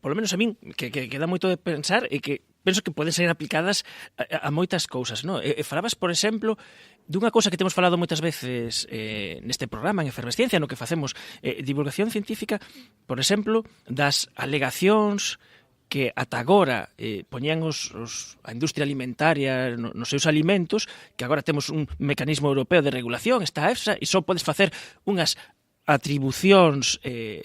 polo menos a min, que dá moito de pensar e que penso que poden ser aplicadas a moitas cousas, non? Falabas, por exemplo, dunha cousa que temos falado moitas veces neste programa, en Efervesciencia, no que facemos divulgación científica, por exemplo, das alegacións que ata agora poñían a industria alimentaria nos seus alimentos, que agora temos un mecanismo europeo de regulación, está a EFSA, e só podes facer unhas atribucións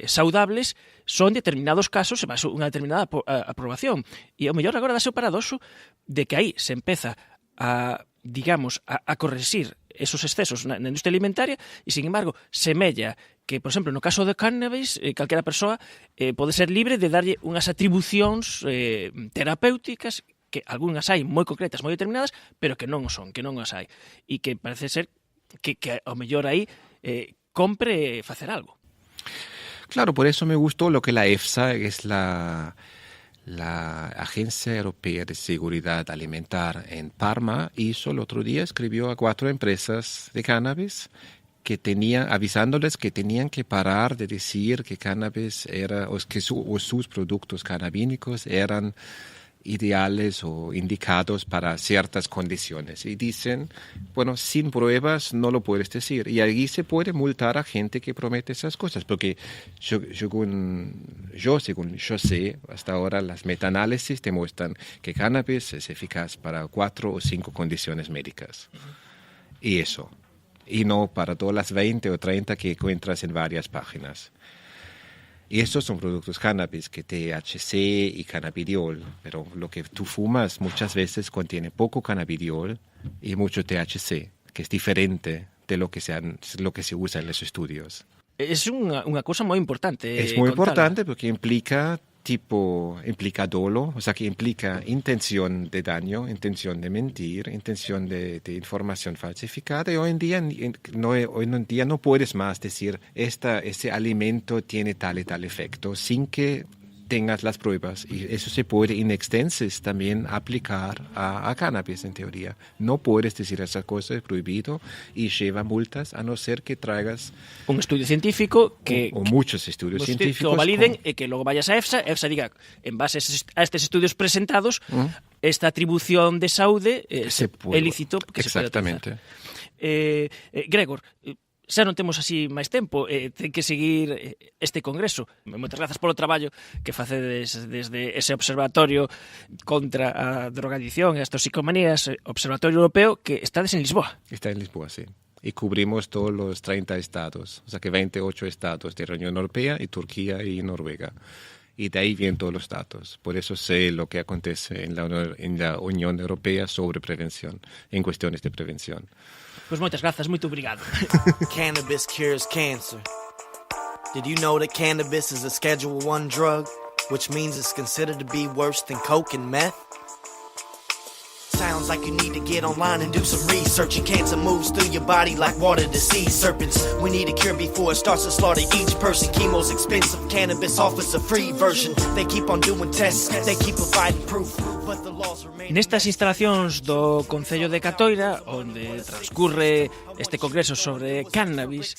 saudables son determinados casos e vas unha determinada aprobación. E ao mellor agora dáse o paradoxo de que aí se empeza a, digamos, a corregir esos excesos na industria alimentaria e, sin embargo, semella que, por exemplo, no caso do cannabis, calquera persoa pode ser libre de darlle unhas atribucións terapéuticas que algunhas hai moi concretas, moi determinadas, pero que non o son, que non as hai. E que parece ser que ao mellor aí compre facer algo. Claro, por eso me gustó lo que la EFSA, que es la Agencia Europea de Seguridad Alimentar en Parma, hizo el otro día, escribió a 4 empresas de cannabis que avisándoles que tenían que parar de decir que cannabis era, o sus productos cannabínicos eran ideales o indicados para ciertas condiciones. Y dicen, bueno, sin pruebas no lo puedes decir. Y allí se puede multar a gente que promete esas cosas, porque según yo sé, hasta ahora las metaanálisis demuestran que cannabis es eficaz para 4 o 5 condiciones médicas. Y eso. Y no para todas las 20 o 30 que encuentras en varias páginas. Y estos son productos cannabis, que THC y cannabidiol, pero lo que tú fumas muchas veces contiene poco cannabidiol y mucho THC, que es diferente de lo que se usa en los estudios. Es unha cousa moi importante. Es muy importante porque implica dolo, o sea que implica intención de daño, intención de mentir, intención de información falsificada. Y hoy en día no puedes más decir ese alimento tiene tal y tal efecto sin que tengas las pruebas. Y eso se puede in extensis también aplicar a cannabis en teoría. No puedes decir esa cosa, es prohibido y lleva multas a no ser que traigas un estudio científico o muchos estudios científicos que lo validen y que luego vayas a EFSA diga, en base a estos estudios presentados, esta atribución de saúde es lícito que exactamente. Se pode Gregor, xa non temos así máis tempo, ten que seguir este congreso. Moitas grazas polo traballo que facedes desde ese observatorio contra a drogadicción e as toxicomanías, observatorio europeo que estades en Lisboa. Está en Lisboa, sí. Y cubrimos todos los 30 estados, o sea que 28 estados de la Unión Europea y Turquía y Noruega. Y de ahí vienen todos los datos. Por eso sé lo que acontece en la Unión Europea sobre prevención, en cuestiones de prevención. Pois moitas grazas, moito obrigado. Cannabis cures cancer. Did you know that cannabis is a Schedule 1 drug, which means it's considered to be worse than coke and meth? Sounds like you need to get online and do some research. And cancer moves through your body like water to sea serpents. We need a cure before it starts to slaughter each person. Chemo's expensive, cannabis offers a free version. They keep on doing tests, they keep providing proof. Nestas instalacións do Concello de Catoira, onde transcurre este congreso sobre cannabis,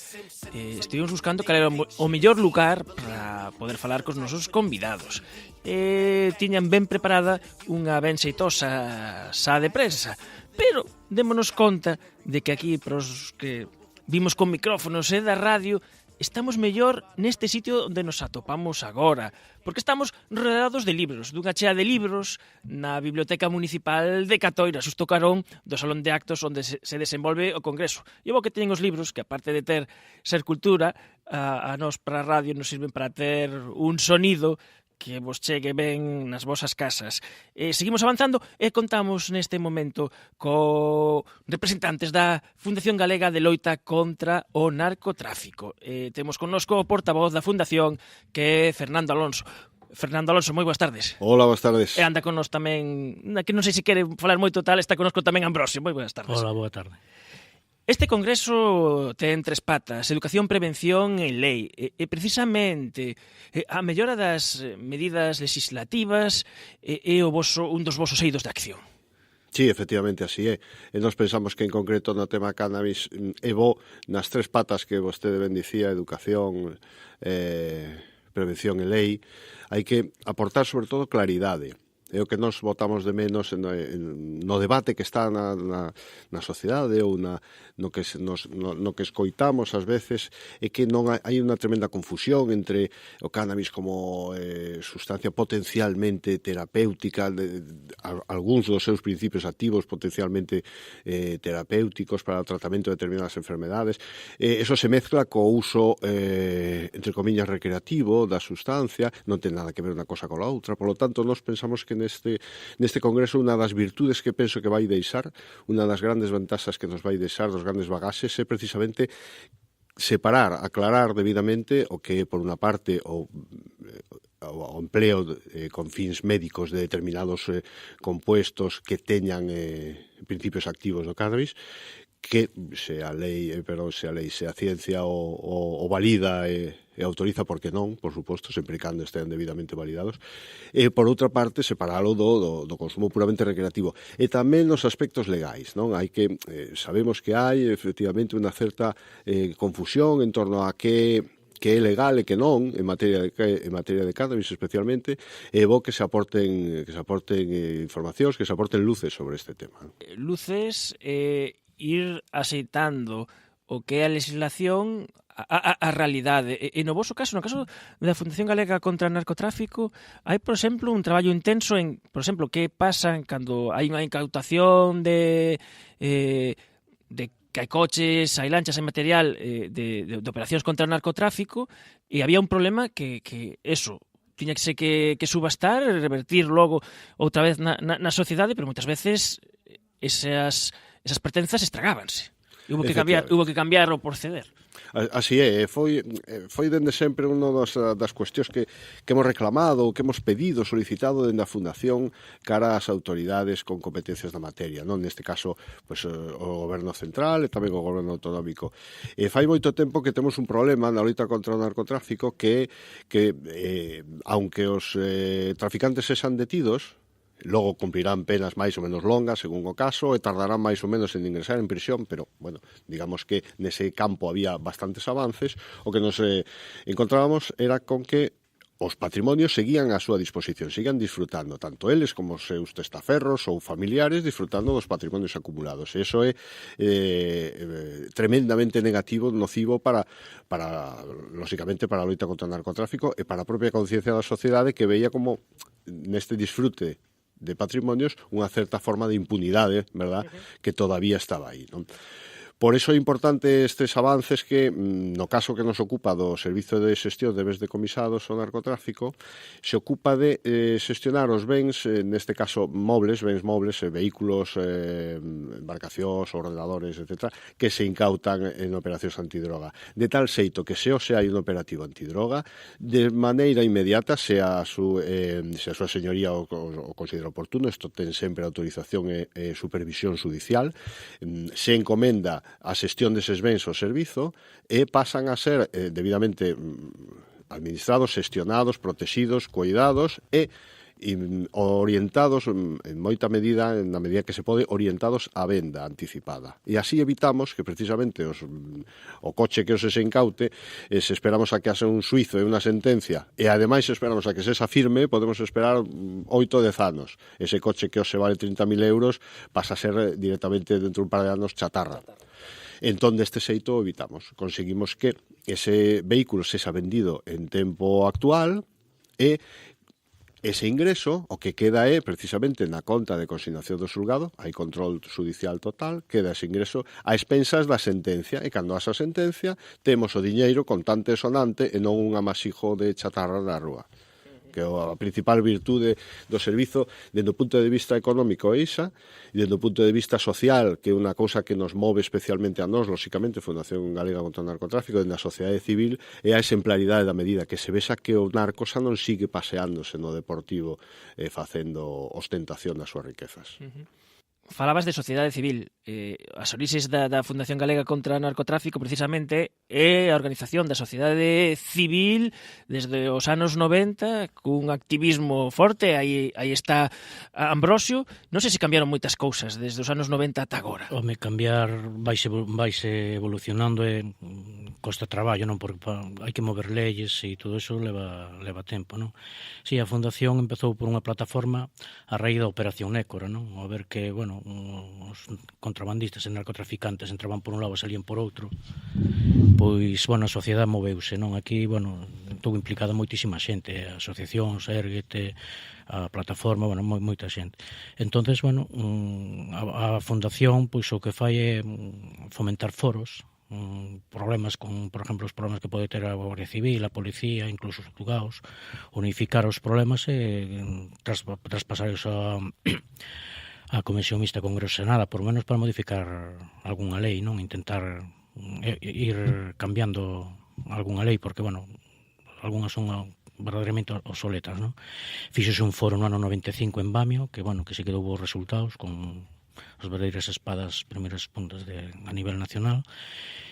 estivemos buscando cal era o mellor lugar para poder falar cos nosos convidados. Tiñan ben preparada unha ben xeitosa sala de prensa, pero démonos conta de que aquí, pros que vimos con micrófonos da radio, estamos mellor neste sitio onde nos atopamos agora, porque estamos rodeados de libros, dunha chea de libros na Biblioteca Municipal de Catoira, xusto carón do salón de actos onde se desenvolve o congreso. E o que teñen os libros, que aparte de ser cultura, a nos para a radio nos sirven para ter un sonido que vos chegue ben nas vosas casas. Seguimos avanzando e contamos neste momento co representantes da Fundación Galega de Loita contra o Narcotráfico. Temos connosco o portavoz da Fundación, que é Fernando Alonso. Fernando Alonso, moi boas tardes. Hola, boas tardes. E anda con nos tamén, que non sei se quere falar moito tal, está connosco tamén Ambrosio. Moi boas tardes. Hola, boa tarde. Este congreso ten tres patas: educación, prevención e lei. E precisamente a mellora das medidas legislativas é un dos vosos eidos de acción. Sí, efectivamente, así é. E nós pensamos que en concreto no tema cannabis é bo nas tres patas que vostede ben dicía, educación, prevención e lei. Hai que aportar sobre todo claridade. É o que nos botamos de menos no debate que está na sociedade ou no que escoitamos ás veces, é que non hai unha tremenda confusión entre o cannabis como sustancia potencialmente terapéutica, algúns dos seus principios activos potencialmente terapéuticos para o tratamento de determinadas enfermedades. Eso se mezcla co uso, entre comillas, recreativo da sustancia, non ten nada que ver unha cosa con a outra. Por lo tanto, nós pensamos que neste congreso unha das virtudes que penso que vai deixar, unha das grandes vantaxas que nos vai deixar, dos grandes bagaxes, é precisamente separar, aclarar debidamente o que é, por unha parte, o empleo con fins médicos de determinados compuestos que teñan principios activos do cannabis, que se a ciencia o valida e autoriza, porque non, por suposto, sempre e cando estean debidamente validados. E, por outra parte, separalo do consumo puramente recreativo. E tamén nos aspectos legais, non? Hai que, sabemos que hai, efectivamente, unha certa confusión en torno a que é legal e que non en materia de cannabis especialmente. É bo que se aporten informacións, que se aporten luces sobre este tema. Luces, ir aceitando o que é a legislación a realidade. E no voso caso, no caso da Fundación Galega contra o Narcotráfico, hai, por exemplo, un traballo intenso en, por exemplo, que pasa cando hai unha incautación de que hai coches, hai lanchas, hai material de operacións contra o narcotráfico, e había un problema que eso tiña que subastar e revertir logo outra vez na sociedade, pero moitas veces esas pertenzas estragábanse. Hubo que cambiar o proceder. Así é, foi dende sempre unha das cuestións que hemos reclamado, que hemos pedido, solicitado dende a Fundación cara ás autoridades con competencias na materia, non? Neste caso, pues, o Goberno Central e tamén o Goberno Autonómico. Fai moito tempo que temos un problema na loita contra o narcotráfico que aunque os traficantes sexan detidos, logo cumprirán penas máis ou menos longas, según o caso, e tardarán máis ou menos en ingresar en prisión, pero, bueno, digamos que nese campo había bastantes avances. O que nos encontrábamos era con que os patrimonios seguían a súa disposición, seguían disfrutando, tanto eles como os seus testaferros ou familiares, disfrutando dos patrimonios acumulados. E iso é tremendamente negativo, nocivo lóxicamente, para a loita contra o narcotráfico e para a propia conciencia da sociedade, que veía como neste disfrute de patrimonios unha certa forma de impunidade, verdad, que todavía estaba aí, non? Por iso é importante estes avances que, no caso que nos ocupa do Servizo de Xestión de Bens Decomisados ao Narcotráfico, se ocupa de xestionar os bens, neste caso bens mobles, vehículos, embarcacións, ordenadores, etc., que se incautan en operacións antidroga. De tal xeito que se hai un operativo antidroga, de maneira inmediata, se a súa señoría o considera oportuno, isto ten sempre autorización e supervisión judicial, se encomenda a xestión deses bens ao servizo e pasan a ser debidamente administrados, xestionados, protegidos, cuidados e orientados en moita medida, na medida que se pode, orientados á venda anticipada. E así evitamos que precisamente o coche que os se incaute, se esperamos a que haxe un xuizo e unha sentencia, e ademais esperamos a que se firme, podemos esperar 8 ou 10 anos. Ese coche que os se vale 30.000 euros pasa a ser directamente dentro de un par de anos chatarra. Entón, deste xeito, evitamos. Conseguimos que ese vehículo sexa vendido en tempo actual e ese ingreso, o que queda é precisamente na conta de consignación do xulgado, hai control judicial total, queda ese ingreso a expensas da sentencia, e cando haxa sentencia temos o diñeiro contante e sonante e non un amasijo de chatarra na rúa, que que a principal virtude do servizo dende o punto de vista económico é esa, e dende o punto de vista social, que é unha cousa que nos move especialmente a nós, lóxicamente, Fundación Galega contra o Narcotráfico, dende a sociedade civil, é a exemplaridade da medida, que se vexa que o narco xa non sigue paseándose no deportivo facendo ostentación das súas riquezas. Falabas de sociedade civil. As orixes da Fundación Galega contra o Narcotráfico precisamente é a organización da sociedade civil desde os anos 90 cun activismo forte. Aí está Ambrosio. Non sei se cambiaron moitas cousas desde os anos 90 ata agora. Home, cambiar vaise evolucionando e costa traballo, non? Porque hai que mover leyes e todo eso leva tempo, non? Si, a Fundación empezou por unha plataforma a raíz da Operación Nécora, non? A ver que, bueno, os contrabandistas e narcotraficantes entraban por un lado e salían por outro, pois, bueno, a sociedade moveuse, non? Aquí, bueno, estuvo implicada moitísima xente, asociacións, Erguete, a plataforma, bueno, moita xente. Entonces, bueno, a Fundación, pois, o que fai é fomentar foros, problemas con, por exemplo, os problemas que pode ter a Guardia Civil, a Policía, incluso os juzgados, unificar os problemas e traspasar iso a Comisión Mixta Congreso Senada, por menos para modificar algunha lei, non? Intentar ir cambiando algunha lei, porque, bueno, algunhas son verdadeiramente obsoletas, non? Fíxose un foro no ano 95 en Bamio, que, bueno, que se quedou bons resultados, con as verdadeiras espadas, primeiras puntas a nivel nacional,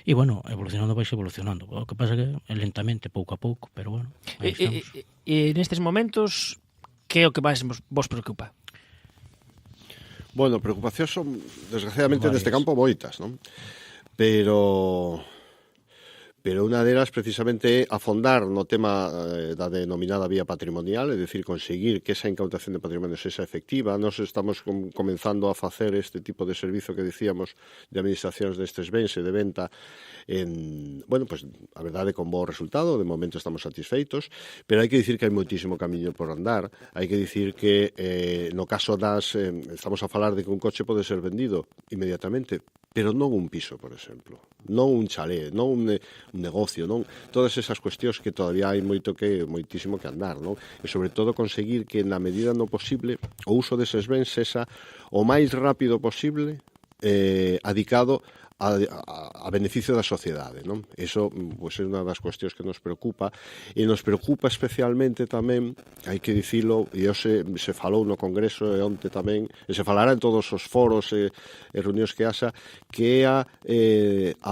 e, bueno, evolucionando vais evolucionando. O que pasa que lentamente, pouco a pouco, pero, bueno, aí estamos. E nestes momentos, que é o que máis vos preocupa? Bueno, preocupacións son, desgraciadamente, neste campo moitas, non? Pero unha delas precisamente é afondar no tema da denominada vía patrimonial, é dicir, conseguir que esa incautación de patrimonio sexa efectiva. Nos estamos comenzando a facer este tipo de servizo que dicíamos de administracións destes bens e de venta bueno, pues a verdade con bo resultado, de momento estamos satisfeitos, pero hai que dicir que hai moitísimo camiño por andar. Hai que dicir que no caso estamos a falar de que un coche pode ser vendido inmediatamente, pero non un piso, por exemplo, non un chalé, non un negocio, non todas esas cuestións que todavía hai moitísimo que andar, non? E sobre todo conseguir que na medida no posible o uso deses bens sexa o máis rápido posible adicado a beneficio da sociedade, non? Iso, pois, é unha das cuestións que nos preocupa, e nos preocupa especialmente tamén, hai que dicilo, e se falou no Congreso e onte tamén, e se falará en todos os foros e reunións que haxa, que é a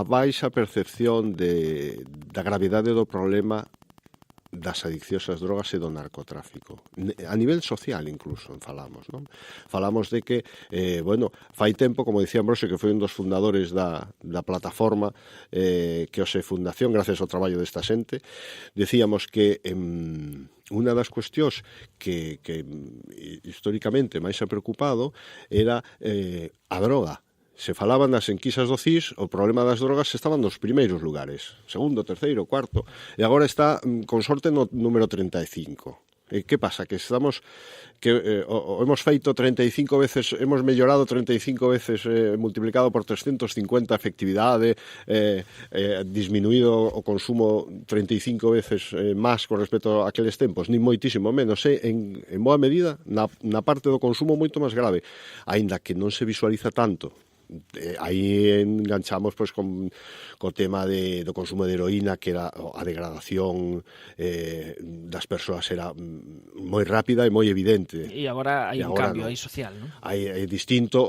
baixa percepción da gravidade do problema das adiccións ás drogas e do narcotráfico. A nivel social, incluso, falamos, non? Falamos de que, bueno, fai tempo, como dicía Ambrosio, que foi un dos fundadores da plataforma que hoxe Fundación, gracias ao traballo desta xente, decíamos que unha das cuestións que históricamente máis se ha preocupado era a droga. Se falaban das enquisas do CIS, o problema das drogas estaban nos primeiros lugares, segundo, terceiro, cuarto, e agora está, con sorte, no número 35. E que pasa? Que estamos hemos feito 35 veces, hemos mellorado 35 veces multiplicado por 350 efectividade, disminuído o consumo 35 veces máis con respecto a aqueles tempos, nin moitísimo menos, en boa medida na parte do consumo moito máis grave, aínda que non se visualiza tanto. Aí enganchamos pois co tema do consumo de heroína, que era a degradación das persoas era moi rápida e moi evidente. E agora hai un cambio aí social, non? Hai distinto,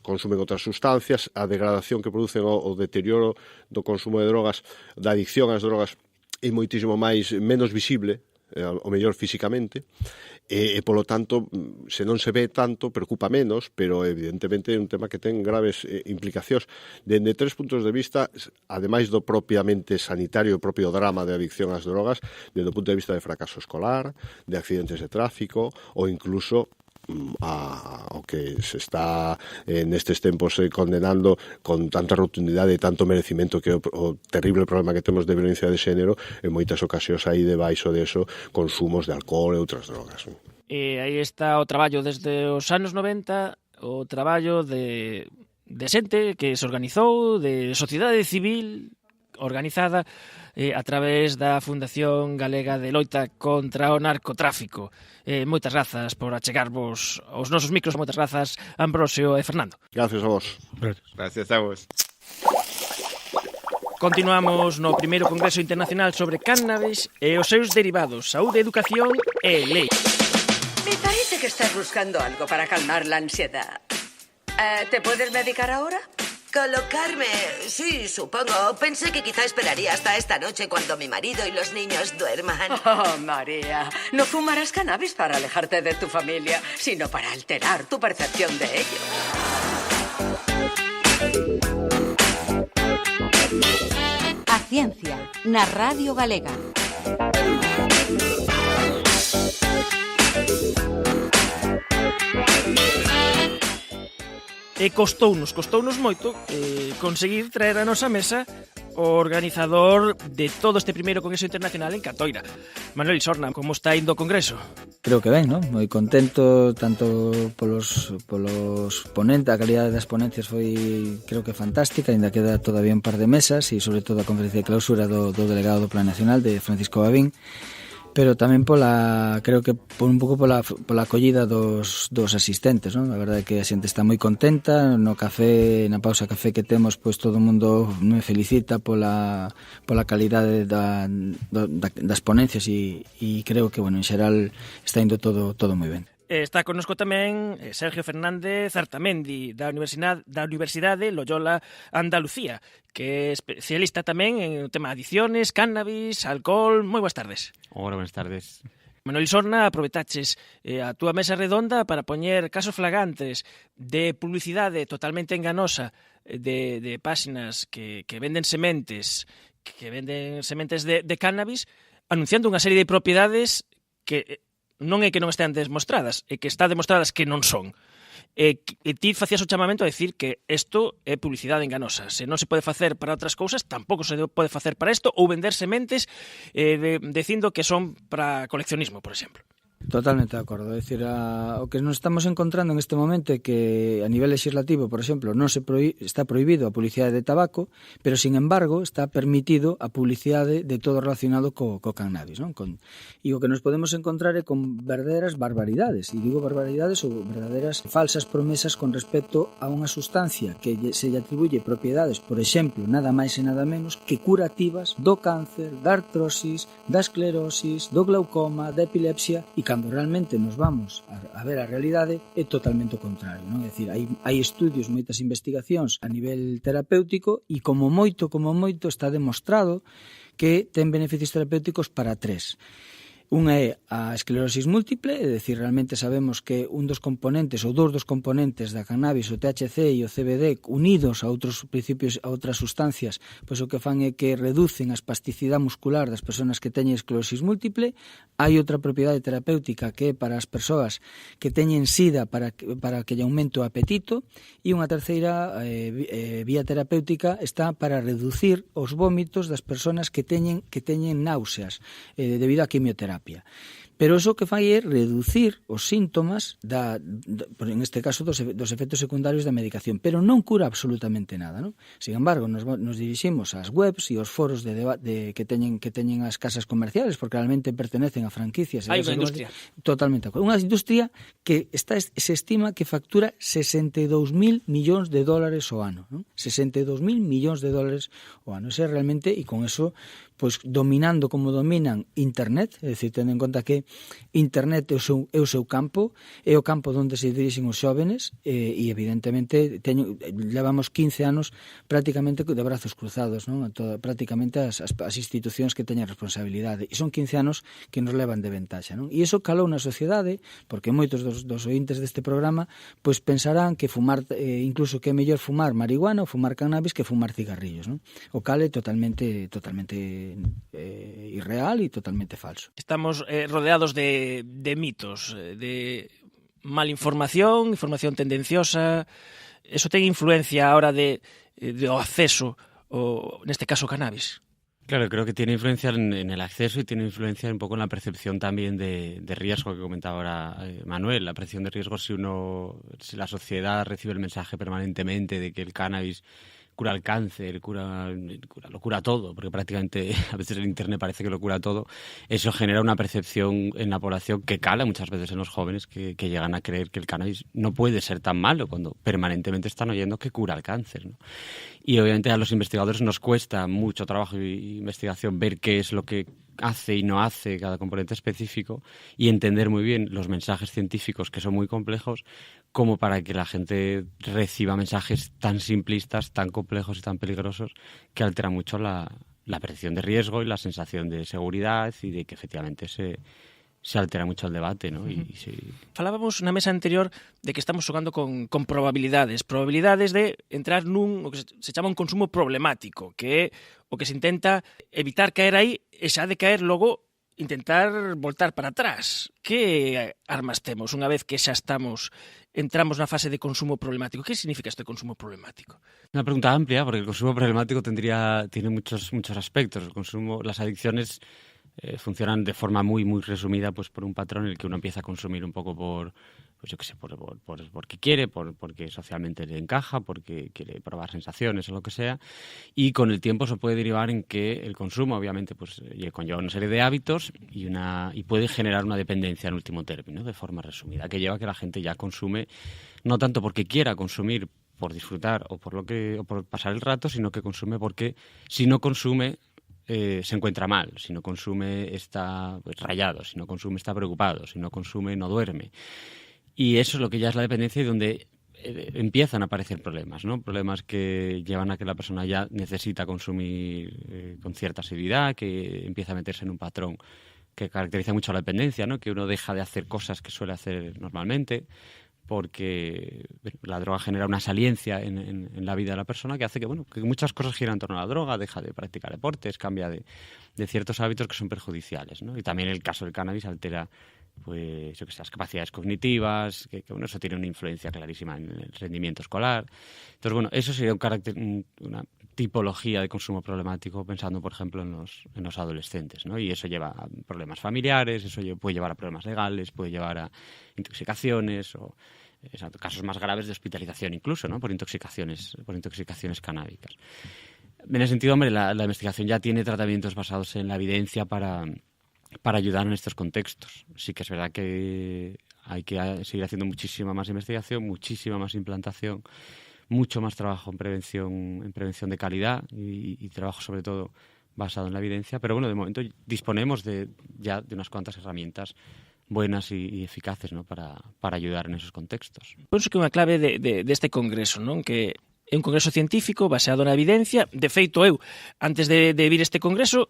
consumen outras sustancias, a degradación que producen o deterioro do consumo de drogas, da adicción ás drogas, é moitísimo menos visible, o mellor físicamente, e polo tanto, se non se ve tanto, preocupa menos, pero evidentemente é un tema que ten graves implicacións dende tres puntos de vista, ademais do propiamente sanitario, o propio drama de adicción ás drogas, dende o punto de vista de fracaso escolar, de accidentes de tráfico, ou incluso o que se está nestes tempos condenando con tanta rotundidade e tanto merecimento, que o terrible problema que temos de violencia de xénero, en moitas ocasións aí debaixo de eso consumos de alcohol e outras drogas. E aí está o traballo desde os anos 90, o traballo de xente que se organizou, de sociedade civil, organizada a través da Fundación Galega de Loita contra o Narcotráfico. Moitas grazas por achegarvos aos nosos micros, moitas grazas Ambrosio e Fernando. Gracias a vos. Gracias a vos. Continuamos no primeiro Congreso Internacional sobre Cannabis e os seus derivados, saúde, educación e lei. Me parece que estás buscando algo para calmar la ansiedad. ¿Te puedes medicar ahora? Colocarme, sí, supongo. Pensé que quizá esperaría hasta esta noche cuando mi marido y los niños duerman. Oh, María, no fumarás cannabis para alejarte de tu familia, sino para alterar tu percepción de ello. A ciencia, na Radio Galega. E costounos moito conseguir traer a nosa mesa o organizador de todo este primeiro Congreso Internacional en Catoira. Manuel Isorna, como está indo o Congreso? Creo que ben, non? Moi contento tanto polos ponentes, a calidade das ponencias foi, creo que fantástica, ainda queda todavía un par de mesas e sobre todo a conferencia de clausura do delegado do Plan Nacional de Francisco Babín, pero tamén creo que por un pouco pola acollida dos asistentes, non? A verdade é que a xente está moi contenta, no café, na pausa café que temos, pois todo o mundo me felicita pola calidade das ponencias e creo que, bueno, en xeral está indo todo moi ben. Está connosco tamén Sergio Fernández Artamendi, da Universidade Loyola Andalucía, que é especialista tamén en o tema de adicciones, cannabis, alcohol. Moi boas tardes. Hola, buenas tardes. Manuel Isorna, aproveitaches a túa mesa redonda para poñer casos flagrantes de publicidade totalmente enganosa de páxinas que venden sementes, de cannabis, anunciando unha serie de propiedades que non é que non estean demostradas, é que está demostradas que non son. E ti facías o chamamento a decir que isto é publicidade enganosa. Se non se pode facer para outras cousas, tampouco se pode facer para isto, ou vender sementes dicindo que son para coleccionismo, por exemplo. Totalmente de acordo. É dicir, o que nos estamos encontrando en este momento é que a nivel legislativo, por exemplo, non está prohibido a publicidade de tabaco, pero, sin embargo, está permitido a publicidade de todo relacionado co cannabis, non? E o que nos podemos encontrar é con verdadeiras barbaridades, e digo barbaridades ou verdadeiras falsas promesas con respecto a unha sustancia que se lle atribuye propiedades, por exemplo, nada máis e nada menos que curativas do cáncer, da artrosis, da esclerosis, do glaucoma, da epilepsia, e cando realmente nos vamos a ver a realidade é totalmente o contrario, non? É dicir, hai estudios, moitas investigacións a nivel terapéutico e como moito está demostrado que ten beneficios terapéuticos para 3. Unha é a esclerosis múltiple, é dicir, realmente sabemos que un dos componentes ou dous dos componentes da cannabis, o THC e o CBD, unidos a outros principios, a outras sustancias, pois o que fan é que reducen a espasticidade muscular das persoas que teñen esclerosis múltiple. Hai outra propiedade terapéutica que é para as persoas que teñen sida para que lle aumente o apetito, e unha terceira vía terapéutica está para reducir os vómitos das persoas que teñen náuseas debido á quimioterapia. Pero iso que fai é reducir os síntomas en este caso dos efectos secundarios da medicación, pero non cura absolutamente nada, non? Sin embargo, nos diriximos ás webs e aos foros que teñen as casas comerciales, porque realmente pertenecen a franquicias. Hai unha industria. Totalmente. Unha industria que se estima que factura 62.000 millóns de dólares ao ano, non? 62.000 millóns de dólares ao ano. Ese realmente, e con eso, pois dominando como dominan Internet, é dicir, tendo en conta que Internet é o seu campo, é o campo onde se dirixen os xóvenes, e evidentemente levamos 15 anos prácticamente de brazos cruzados, non? Prácticamente as institucións que teñen responsabilidade, e son 15 anos que nos levan de ventaxa, non? E iso calou na sociedade, porque moitos dos ointes deste programa pois pensarán que fumar, incluso que é mellor fumar marihuana ou fumar cannabis que fumar cigarrillos, non? O cal é totalmente irreal e totalmente falso. Estamos rodeados de mitos, de malinformación, información tendenciosa. Eso ten influencia a hora do acceso, o neste caso, cannabis. Claro, creo que tiene influencia en el acceso y tiene influencia un poco en la percepción también de riesgo que comentaba ahora Manuel. La percepción de riesgo si la sociedad recibe el mensaje permanentemente de que el cannabis cura el cáncer, lo cura todo, porque prácticamente a veces el Internet parece que lo cura todo, eso genera una percepción en la población que cala muchas veces en los jóvenes que llegan a creer que el cannabis no puede ser tan malo cuando permanentemente están oyendo que cura el cáncer, ¿no? Y obviamente a los investigadores nos cuesta mucho trabajo e investigación ver qué es lo que hace y no hace cada componente específico y entender muy bien los mensajes científicos, que son muy complejos, como para que la gente reciba mensajes tan simplistas, tan complejos y tan peligrosos que alteran mucho la percepción de riesgo y la sensación de seguridad y de que efectivamente se altera mucho el debate, ¿no? Falábamos na mesa anterior de que estamos xogando con probabilidades de entrar nun o que se chama un consumo problemático, que é o que se intenta evitar caer aí e xa de caer logo intentar voltar para atrás. Que armas temos unha vez que xa entramos na fase de consumo problemático? Que significa este consumo problemático? Una pregunta amplia, porque el consumo problemático tiene muchos aspectos. Las adicciones funcionan de forma muy resumida, pues por un patrón en el que uno empieza a consumir un poco porque quiere, porque socialmente le encaja, porque quiere probar sensaciones o lo que sea, y con el tiempo se puede derivar en que el consumo obviamente pues conlleva una serie de hábitos y puede generar una dependencia en último término, de forma resumida, que lleva a que la gente ya consume no tanto porque quiera consumir por disfrutar o por pasar el rato, sino que consume porque si no consume se encuentra mal, si no consume está rayado, si no consume está preocupado, si no consume no duerme. Y eso es lo que ya es la dependencia y donde empiezan a aparecer problemas, ¿no? Problemas que llevan a que la persona ya necesita consumir con cierta asiduidad, que empieza a meterse en un patrón que caracteriza mucho a la dependencia, ¿no? Que uno deja de hacer cosas que suele hacer normalmente, porque la droga genera una saliencia en la vida de la persona que hace que muchas cosas giran en torno a la droga, deja de practicar deportes, cambia de ciertos hábitos que son perjudiciales, ¿no? Y también el caso del cannabis altera las capacidades cognitivas, que eso tiene una influencia clarísima en el rendimiento escolar. Entonces, eso sería una tipología de consumo problemático, pensando, por ejemplo, en los adolescentes, ¿no? Y eso lleva a problemas familiares, eso puede llevar a problemas legales, puede llevar a intoxicaciones o casos más graves de hospitalización incluso, ¿no? por intoxicaciones canábicas. En ese sentido, hombre, la investigación ya tiene tratamientos basados en la evidencia para ayudar en estos contextos. Sí que es verdad que hay que seguir haciendo muchísima más investigación, muchísima más implantación, mucho más trabajo en prevención de calidad y trabajo sobre todo basado en la evidencia, pero de momento disponemos ya de unas cuantas herramientas buenas y eficaces, ¿no? para ayudar en esos contextos. Penso que unha clave deste congreso, non? Que é un congreso científico baseado na evidencia. De feito, eu, antes de vir este congreso,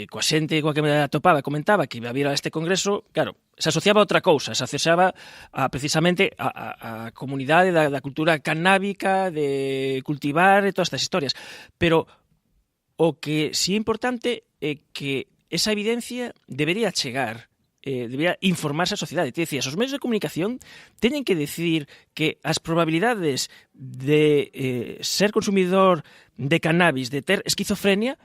coa xente coa que me atopaba, comentaba que iba a vir a este congreso, claro, se asociaba a outra cousa, se asociaba precisamente a comunidade da cultura cannábica, de cultivar e todas estas historias. Pero o que sí é importante é que esa evidencia debería chegar, debería informarse a sociedade. Te decías, os medios de comunicación teñen que decir que as probabilidades de ser consumidor de cannabis, de ter esquizofrenia,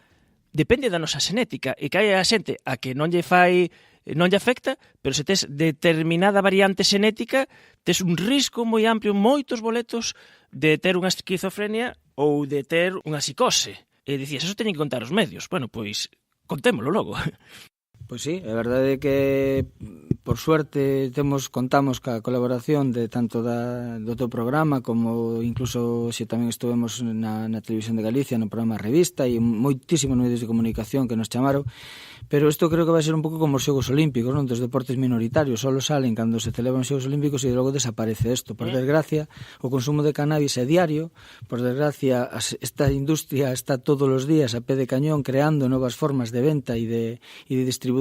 depende da nosa xenética, e que hai a xente a que non lle afecta, pero se tes determinada variante xenética, tes un risco moi amplio, moitos boletos de ter unha esquizofrenia ou de ter unha psicose. E dicías, eso teñen que contar os medios. Bueno, pois contémolo logo. Pois sí, é verdade que por suerte contamos ca colaboración de tanto do teu programa como incluso se tamén estuvemos na Televisión de Galicia no programa Revista e moitísimos medios de comunicación que nos chamaron, pero isto creo que vai ser un pouco como os Xogos Olímpicos, non? Dos deportes minoritarios, só salen cando se celebran os Xogos Olímpicos e logo desaparece isto. Por desgracia, o consumo de cannabis é diario, por desgracia esta industria está todos os días a pé de cañón creando novas formas de venta e de distribución,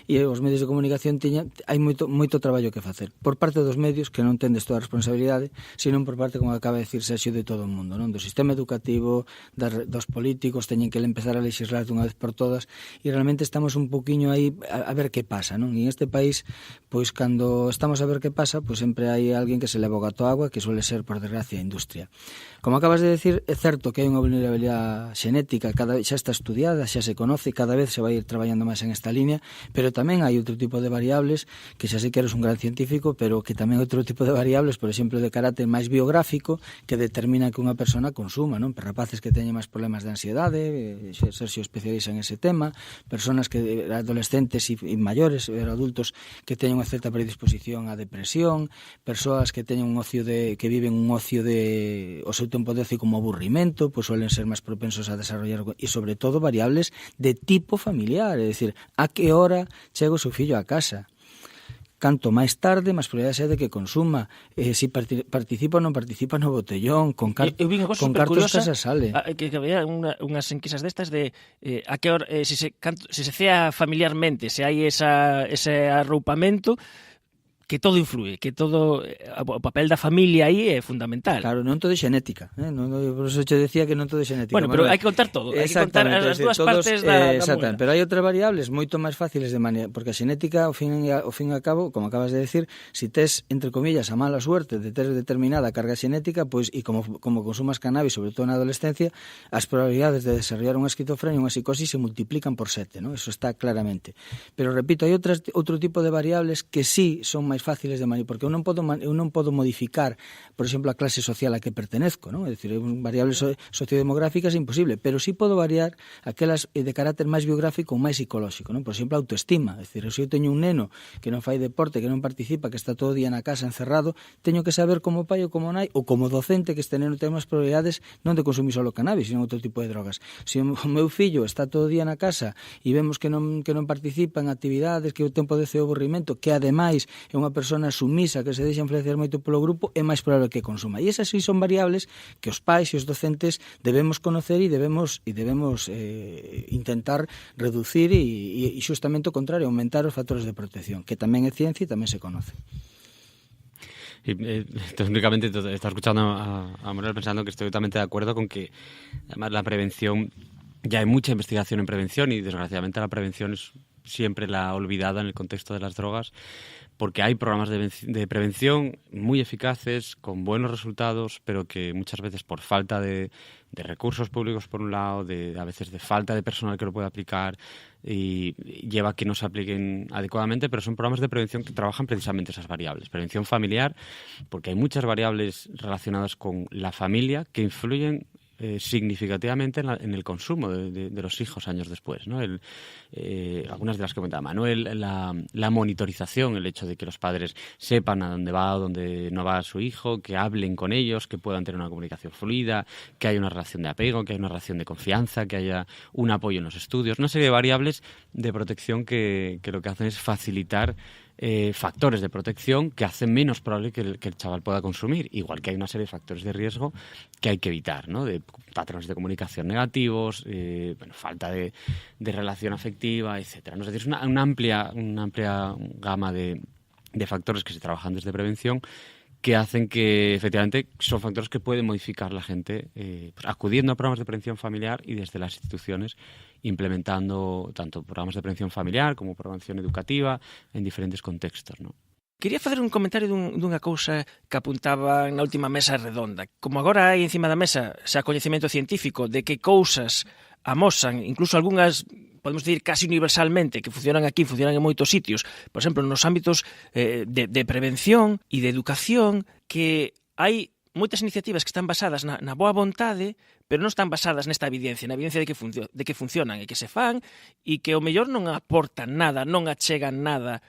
e os medios de comunicación hai moito traballo que facer por parte dos medios, que non tendes toda a responsabilidade, sino por parte, como acaba de decir Sergio, de todo o mundo, non? Do sistema educativo, dos políticos, teñen que empezar a legislar dunha vez por todas, e realmente estamos un poquinho aí a ver que pasa, non? E en este país, pois cando estamos a ver que pasa, pois sempre hai alguén que se leva o gato a agua, que suele ser, por desgracia, a industria. Como acabas de decir, é certo que hai unha vulnerabilidade xenética, xa está estudiada, xa se conoce, cada vez se vai ir traballando máis en esta línea, pandemia, pero tamén hai outro tipo de variables que xa sei que eres un gran científico, pero que tamén outro tipo de variables, por exemplo, de carácter máis biográfico que determina que unha persona consuma, non? Rapaces que teñen máis problemas de ansiedade, Sergio especializa en ese tema, personas que adolescentes e maiores, adultos que teñen unha certa predisposición á depresión, persoas que teñen un ocio que viven un ocio de o seu tempo de ocio como aburrimento, pois suelen ser máis propensos a desarrollar e sobre todo variables de tipo familiar, é dicir, a que hora chega o seu fillo a casa. Canto máis tarde, máis probabilidades é de que consuma, si participa ou non participa no botellón, con cartos que se sale. Que había unhas enquisas destas de a que hora, se se cea familiarmente, se hai ese arroupamento, que todo influe, que todo o papel da familia aí é fundamental. Claro, non todo é xenética, por eso te decía que non todo é xenética. Bueno, pero hai que contar todo, hai que contar as dúas partes da moeda. Pero hai outras variables moito máis fáciles de manejar, porque a xenética, ao fin e ao cabo, como acabas de decir, si tes, entre comillas, a mala suerte de ter determinada carga xenética, pois e como consumas cannabis, sobre todo na adolescencia, as probabilidades de desarrollar unha esquizofrenia e unha psicosis se multiplican por 7, ¿no? Eso está claramente. Pero repito, hai outro tipo de variables que sí son máis fáciles de manipular, porque eu non podo modificar, por exemplo, a clase social a que pertenezco, non? É dicir, variables sociodemográficas é imposible, pero sí podo variar aquelas de carácter máis biográfico ou máis psicolóxico, non? Por exemplo, a autoestima, é dicir, se eu teño un neno que non fai deporte, que non participa, que está todo o día na casa encerrado, teño que saber como pai ou como nai, ou como docente, que este neno ten máis probabilidades non de consumir solo cannabis, sino outro tipo de drogas. Se o meu fillo está todo o día na casa e vemos que non participa en actividades, que o tempo de ceo aburrimento, que ademais é unha persona sumisa que se deixa influenciar moito polo grupo, é máis probable que consuma. E esas sí son variables que os pais e os docentes debemos conocer e debemos intentar reducir e xustamente o contrario, aumentar os factores de protección, que tamén é ciencia e tamén se conoce. Técnicamente está escuchando a Manuel pensando que estoy totalmente de acuerdo con que además la prevención, ya hay mucha investigación en prevención y desgraciadamente la prevención es siempre la olvidada en el contexto de las drogas, porque hay programas de prevención muy eficaces, con buenos resultados, pero que muchas veces por falta de recursos públicos por un lado, a veces de falta de personal que lo pueda aplicar, y lleva a que no se apliquen adecuadamente, pero son programas de prevención que trabajan precisamente esas variables. Prevención familiar, porque hay muchas variables relacionadas con la familia que influyen significativamente en el consumo de los hijos años después, ¿no? Algunas de las que comentaba Manuel, la monitorización, el hecho de que los padres sepan a dónde va o dónde no va su hijo, que hablen con ellos, que puedan tener una comunicación fluida, que haya una relación de apego, que haya una relación de confianza, que haya un apoyo en los estudios, una serie de variables de protección que lo que hacen es facilitar factores de protección que hacen menos probable que el chaval pueda consumir, igual que hay una serie de factores de riesgo que hay que evitar, ¿no? De patrones de comunicación negativos, falta de relación afectiva, etcétera. ¿No? Es decir, es una amplia gama de factores que se trabajan desde prevención que hacen que efectivamente son factores que pueden modificar la gente acudiendo a programas de prevención familiar y desde las instituciones implementando tanto programas de prevención familiar como prevención educativa en diferentes contextos, ¿no? Quería facer un comentario dunha cousa que apuntaba na última mesa redonda. Como agora hai encima da mesa xa coñecemento científico de que cousas amosan, incluso algunhas podemos decir casi universalmente, que funcionan aquí, funcionan en moitos sitios, por exemplo, nos ámbitos de prevención e de educación, que hai moitas iniciativas que están basadas na boa vontade, pero non están basadas nesta evidencia, na evidencia de que funcionan e que se fan, e que o mellor non aportan nada, non achegan nada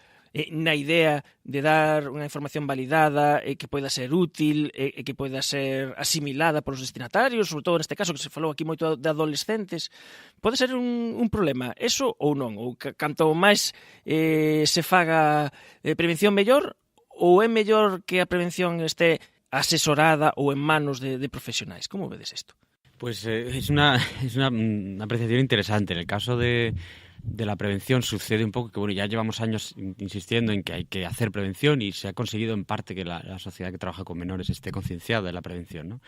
na idea de dar unha información validada e que poida ser útil e que poida ser asimilada polos destinatarios, sobre todo neste caso que se falou aquí moito de adolescentes. Pode ser un problema, eso ou non? Ou canto máis se faga prevención mellor, ou é mellor que a prevención este asesorada ou en manos de profesionais? Como vedes isto? Pues es una apreciación interesante. En el caso de la prevención sucede un poco que, bueno, ya llevamos años insistiendo en que hay que hacer prevención y se ha conseguido en parte que la sociedad que trabaja con menores esté concienciada de la prevención, ¿no?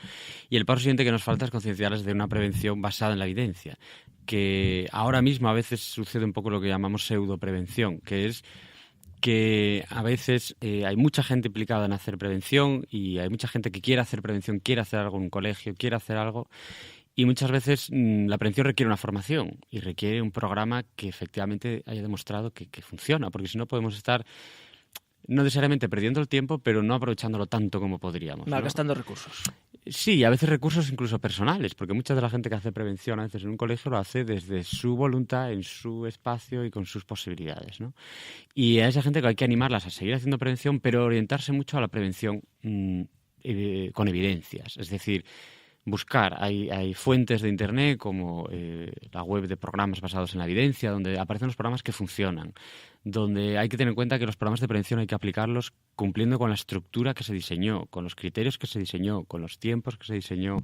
Y el paso siguiente que nos falta es concienciarles de una prevención basada en la evidencia, que ahora mismo a veces sucede un poco lo que llamamos pseudoprevención, que es que a veces hay mucha gente implicada en hacer prevención y hay mucha gente que quiere hacer prevención, quiere hacer algo en un colegio, quiere hacer algo Y muchas veces la prevención requiere una formación y requiere un programa que efectivamente haya demostrado que funciona, porque si no podemos estar no necesariamente perdiendo el tiempo, pero no aprovechándolo tanto como podríamos, ¿no? Gastando recursos. Sí, a veces recursos incluso personales, porque mucha de la gente que hace prevención a veces en un colegio lo hace desde su voluntad, en su espacio y con sus posibilidades, ¿no? Y a esa gente que hay que animarlas a seguir haciendo prevención, pero orientarse mucho a la prevención con evidencias. Es decir, buscar, hay fuentes de internet como la web de programas basados en la evidencia, donde aparecen los programas que funcionan, donde hay que tener en cuenta que los programas de prevención hay que aplicarlos cumpliendo con la estructura que se diseñó, con los criterios que se diseñó, con los tiempos que se diseñó,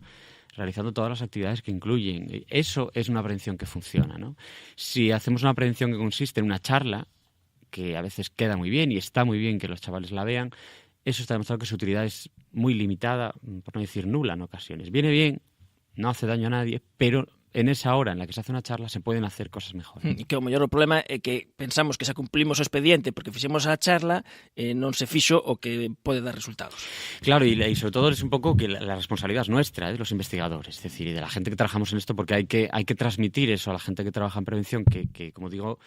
realizando todas las actividades que incluyen. Eso es una prevención que funciona, ¿no? Si hacemos una prevención que consiste en una charla, que a veces queda muy bien y está muy bien que los chavales la vean, eso está demostrado que su utilidad es muy limitada, por no decir nula en ocasiones. Viene bien, no hace daño a nadie, pero en esa hora en la que se hace una charla se pueden hacer cosas mejores. E que o mellor o problema é que pensamos que xa cumplimos o expediente porque fixemos a charla non se fixo o que pode dar resultados. Claro, y sobre todo es un poco que la responsabilidad es nuestra, de los investigadores, es decir, y de la gente que trabajamos en esto, porque hay que transmitir eso a la gente que trabaja en prevención, que como digo,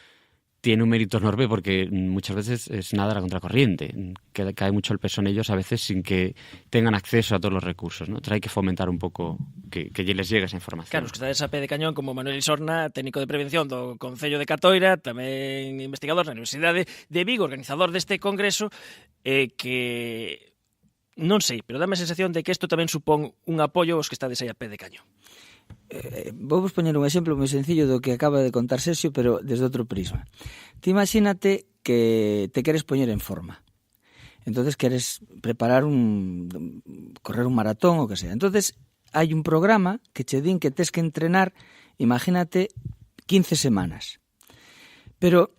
tiene un mérito enorme porque muchas veces es nada a la contracorriente. Cae mucho el peso en ellos a veces sin que tengan acceso a todos los recursos, ¿no? Entonces hay que fomentar un pouco que les llegue esa información. Claro, os que estades a pé de cañón como Manuel Isorna, técnico de prevención do Concello de Catoira, tamén investigador na Universidade de Vigo, organizador deste congreso, que non sei, pero dame a sensación de que isto tamén supón un apoio aos que estades aí a pé de cañón. Vou vos poñer un exemplo moi sencillo do que acaba de contar Sergio, pero desde outro prisma. Ti imagínate que te queres poñer en forma. Entonces queres preparar correr un maratón o que sea. Entonces hai un programa que che din que tes que entrenar, imagínate, 15 semanas. Pero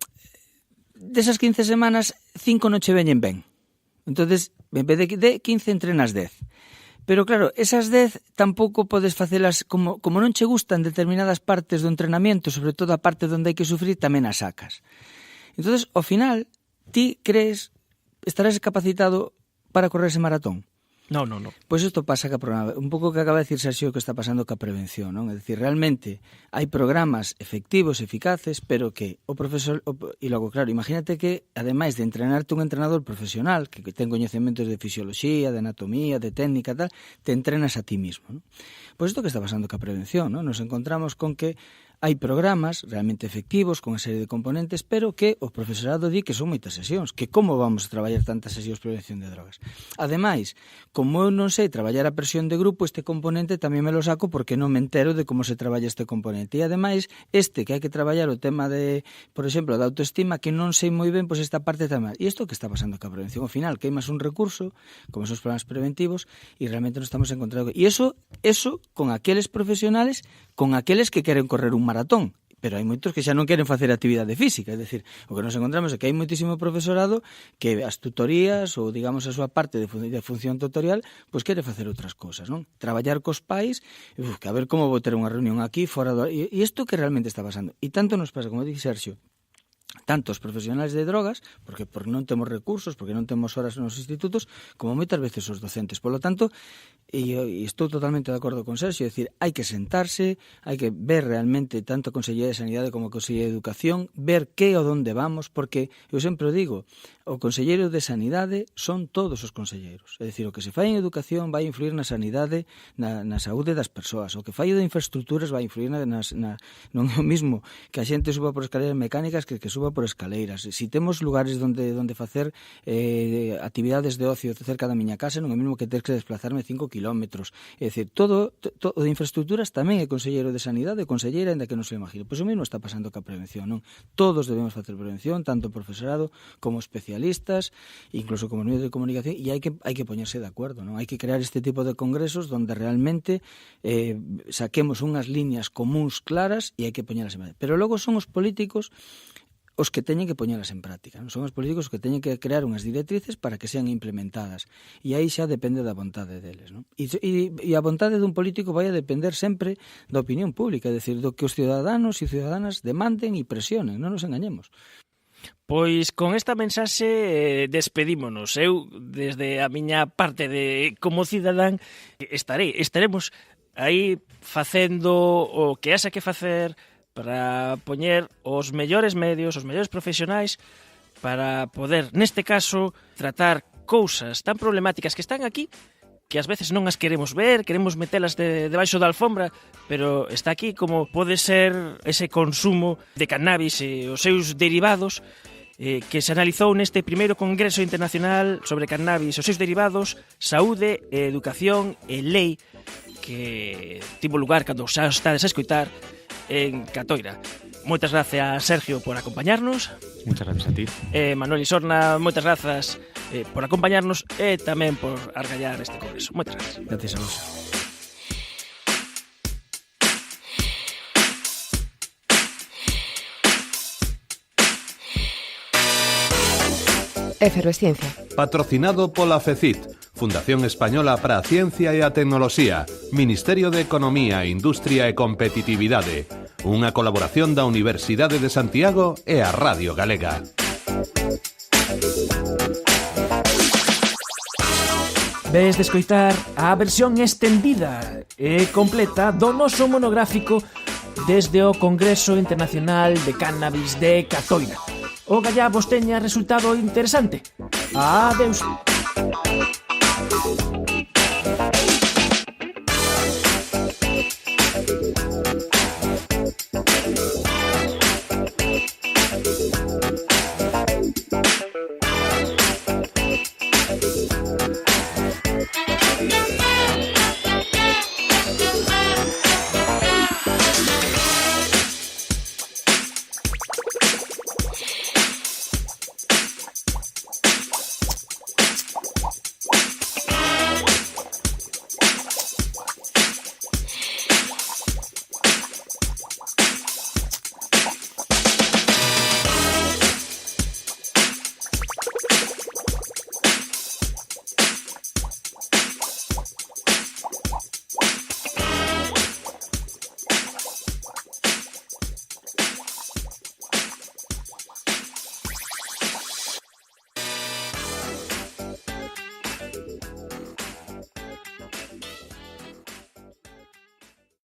desas 15 semanas, 5 non che veñen ben. Entonces, en vez de 15 entrenas 10. Pero claro, esas 10 tampouco podes facelas como non che gustan determinadas partes do entrenamiento, sobre todo a parte onde hai que sufrir, tamén as sacas. Entonces, ao final, ti crees estarás capacitado para correr ese maratón? No. Pois isto pasa que un pouco que acaba de decir Sergio que está pasando ca prevención, non? É dicir, realmente hai programas efectivos, eficaces, pero que o profesor e logo claro, imagínate que ademais de entrenarte un entrenador profesional que ten coñecementos de fisioloxía, de anatomía, de técnica tal, te entrenas a ti mismo, non? Pois isto que está pasando ca prevención, non? Nos encontramos con que hai programas realmente efectivos con unha serie de componentes, pero que o profesorado di que son moitas sesións, que como vamos a traballar tantas sesións de prevención de drogas. Ademais, como eu non sei traballar a presión de grupo, este componente tamén me lo saco porque non me entero de como se traballa este componente. E ademais, que hai que traballar o tema de, por exemplo, da autoestima, que non sei moi ben, pois esta parte tamén. E isto que está pasando ca prevención, ao final, queimas un recurso, como esos programas preventivos, e realmente non estamos encontrando. E eso con aqueles profesionales, con aqueles que queren correr un maratón, pero hai moitos que xa non queren facer actividade física, é dicir, o que nos encontramos é que hai moitísimo profesorado que as tutorías ou, digamos, a súa parte de función tutorial, pois quere facer outras cousas, non? Traballar cos pais, que a ver como vou ter unha reunión aquí, fora do... E isto que realmente está pasando. E tanto nos pasa, como dixo Sergio, tanto os profesionales de drogas, porque non temos recursos, porque non temos horas nos institutos, como moitas veces os docentes. Por lo tanto, e estou totalmente de acordo con Sergio, é dicir, hai que sentarse, hai que ver realmente tanto a Consellería de Sanidade como a Consellería de Educación, ver que ou onde vamos, porque eu sempre o digo, o Conselleiro de Sanidade son todos os conselleiros. É dicir, o que se fai en educación vai influir na sanidade, na saúde das persoas. O que fai de infraestructuras vai influir non é o mismo que a xente suba por escaleras mecánicas que suba por escaleiras. Si temos lugares onde facer actividades de ocio cerca da miña casa, non é o mesmo que ter que desplazarme 5 kilómetros. É dicir, todo de infraestructuras tamén é conselleiro de sanidade, conselleira, ainda que non se imagine. Pois o mesmo está pasando ca prevención, non? Todos debemos facer prevención, tanto o profesorado como especialistas, incluso como medios de comunicación, e hai que poñerse de acordo, non? Hai que crear este tipo de congresos onde realmente saquemos unhas liñas comuns claras e hai que poñelas en práctica. Pero logo son os políticos os que teñen que poñelas en práctica, non? Son os políticos que teñen que crear unhas directrices para que sean implementadas, e aí xa depende da vontade deles, non? E a vontade dun político vai a depender sempre da opinión pública, é dicir, do que os ciudadanos e ciudadanas demanden e presionen, non nos engañemos. Pois con esta mensaxe despedímonos. Eu, desde a miña parte como cidadán, estaremos aí facendo o que haxa que facer para poñer os mellores medios, os mellores profesionais para poder, neste caso, tratar cousas tan problemáticas que están aquí que ás veces non as queremos ver, queremos metelas debaixo da alfombra, pero está aquí como pode ser ese consumo de cannabis e os seus derivados que se analizou neste primeiro Congreso Internacional sobre Cannabis e os seus derivados, Saúde, Educación e Lei, que tivo lugar cando xa estades a escoitar en Catoira. Moitas gracias, Sergio, por acompañarnos. Muchas gracias a ti. Manuel Isorna, moitas grazas por acompañarnos e tamén por argallar este congreso. Moitas gracias. Gracias a vos. Efervesciencia. Patrocinado pola FECIT, Fundación Española para a Ciencia e a Tecnoloxía, Ministerio de Economía, Industria e Competitividade, unha colaboración da Universidade de Santiago e a Radio Galega. Ves de escoitar a versión extendida e completa do noso monográfico desde o Congreso Internacional de Cannabis de Catoira. O gallá vos teña resultado interesante. Adeus.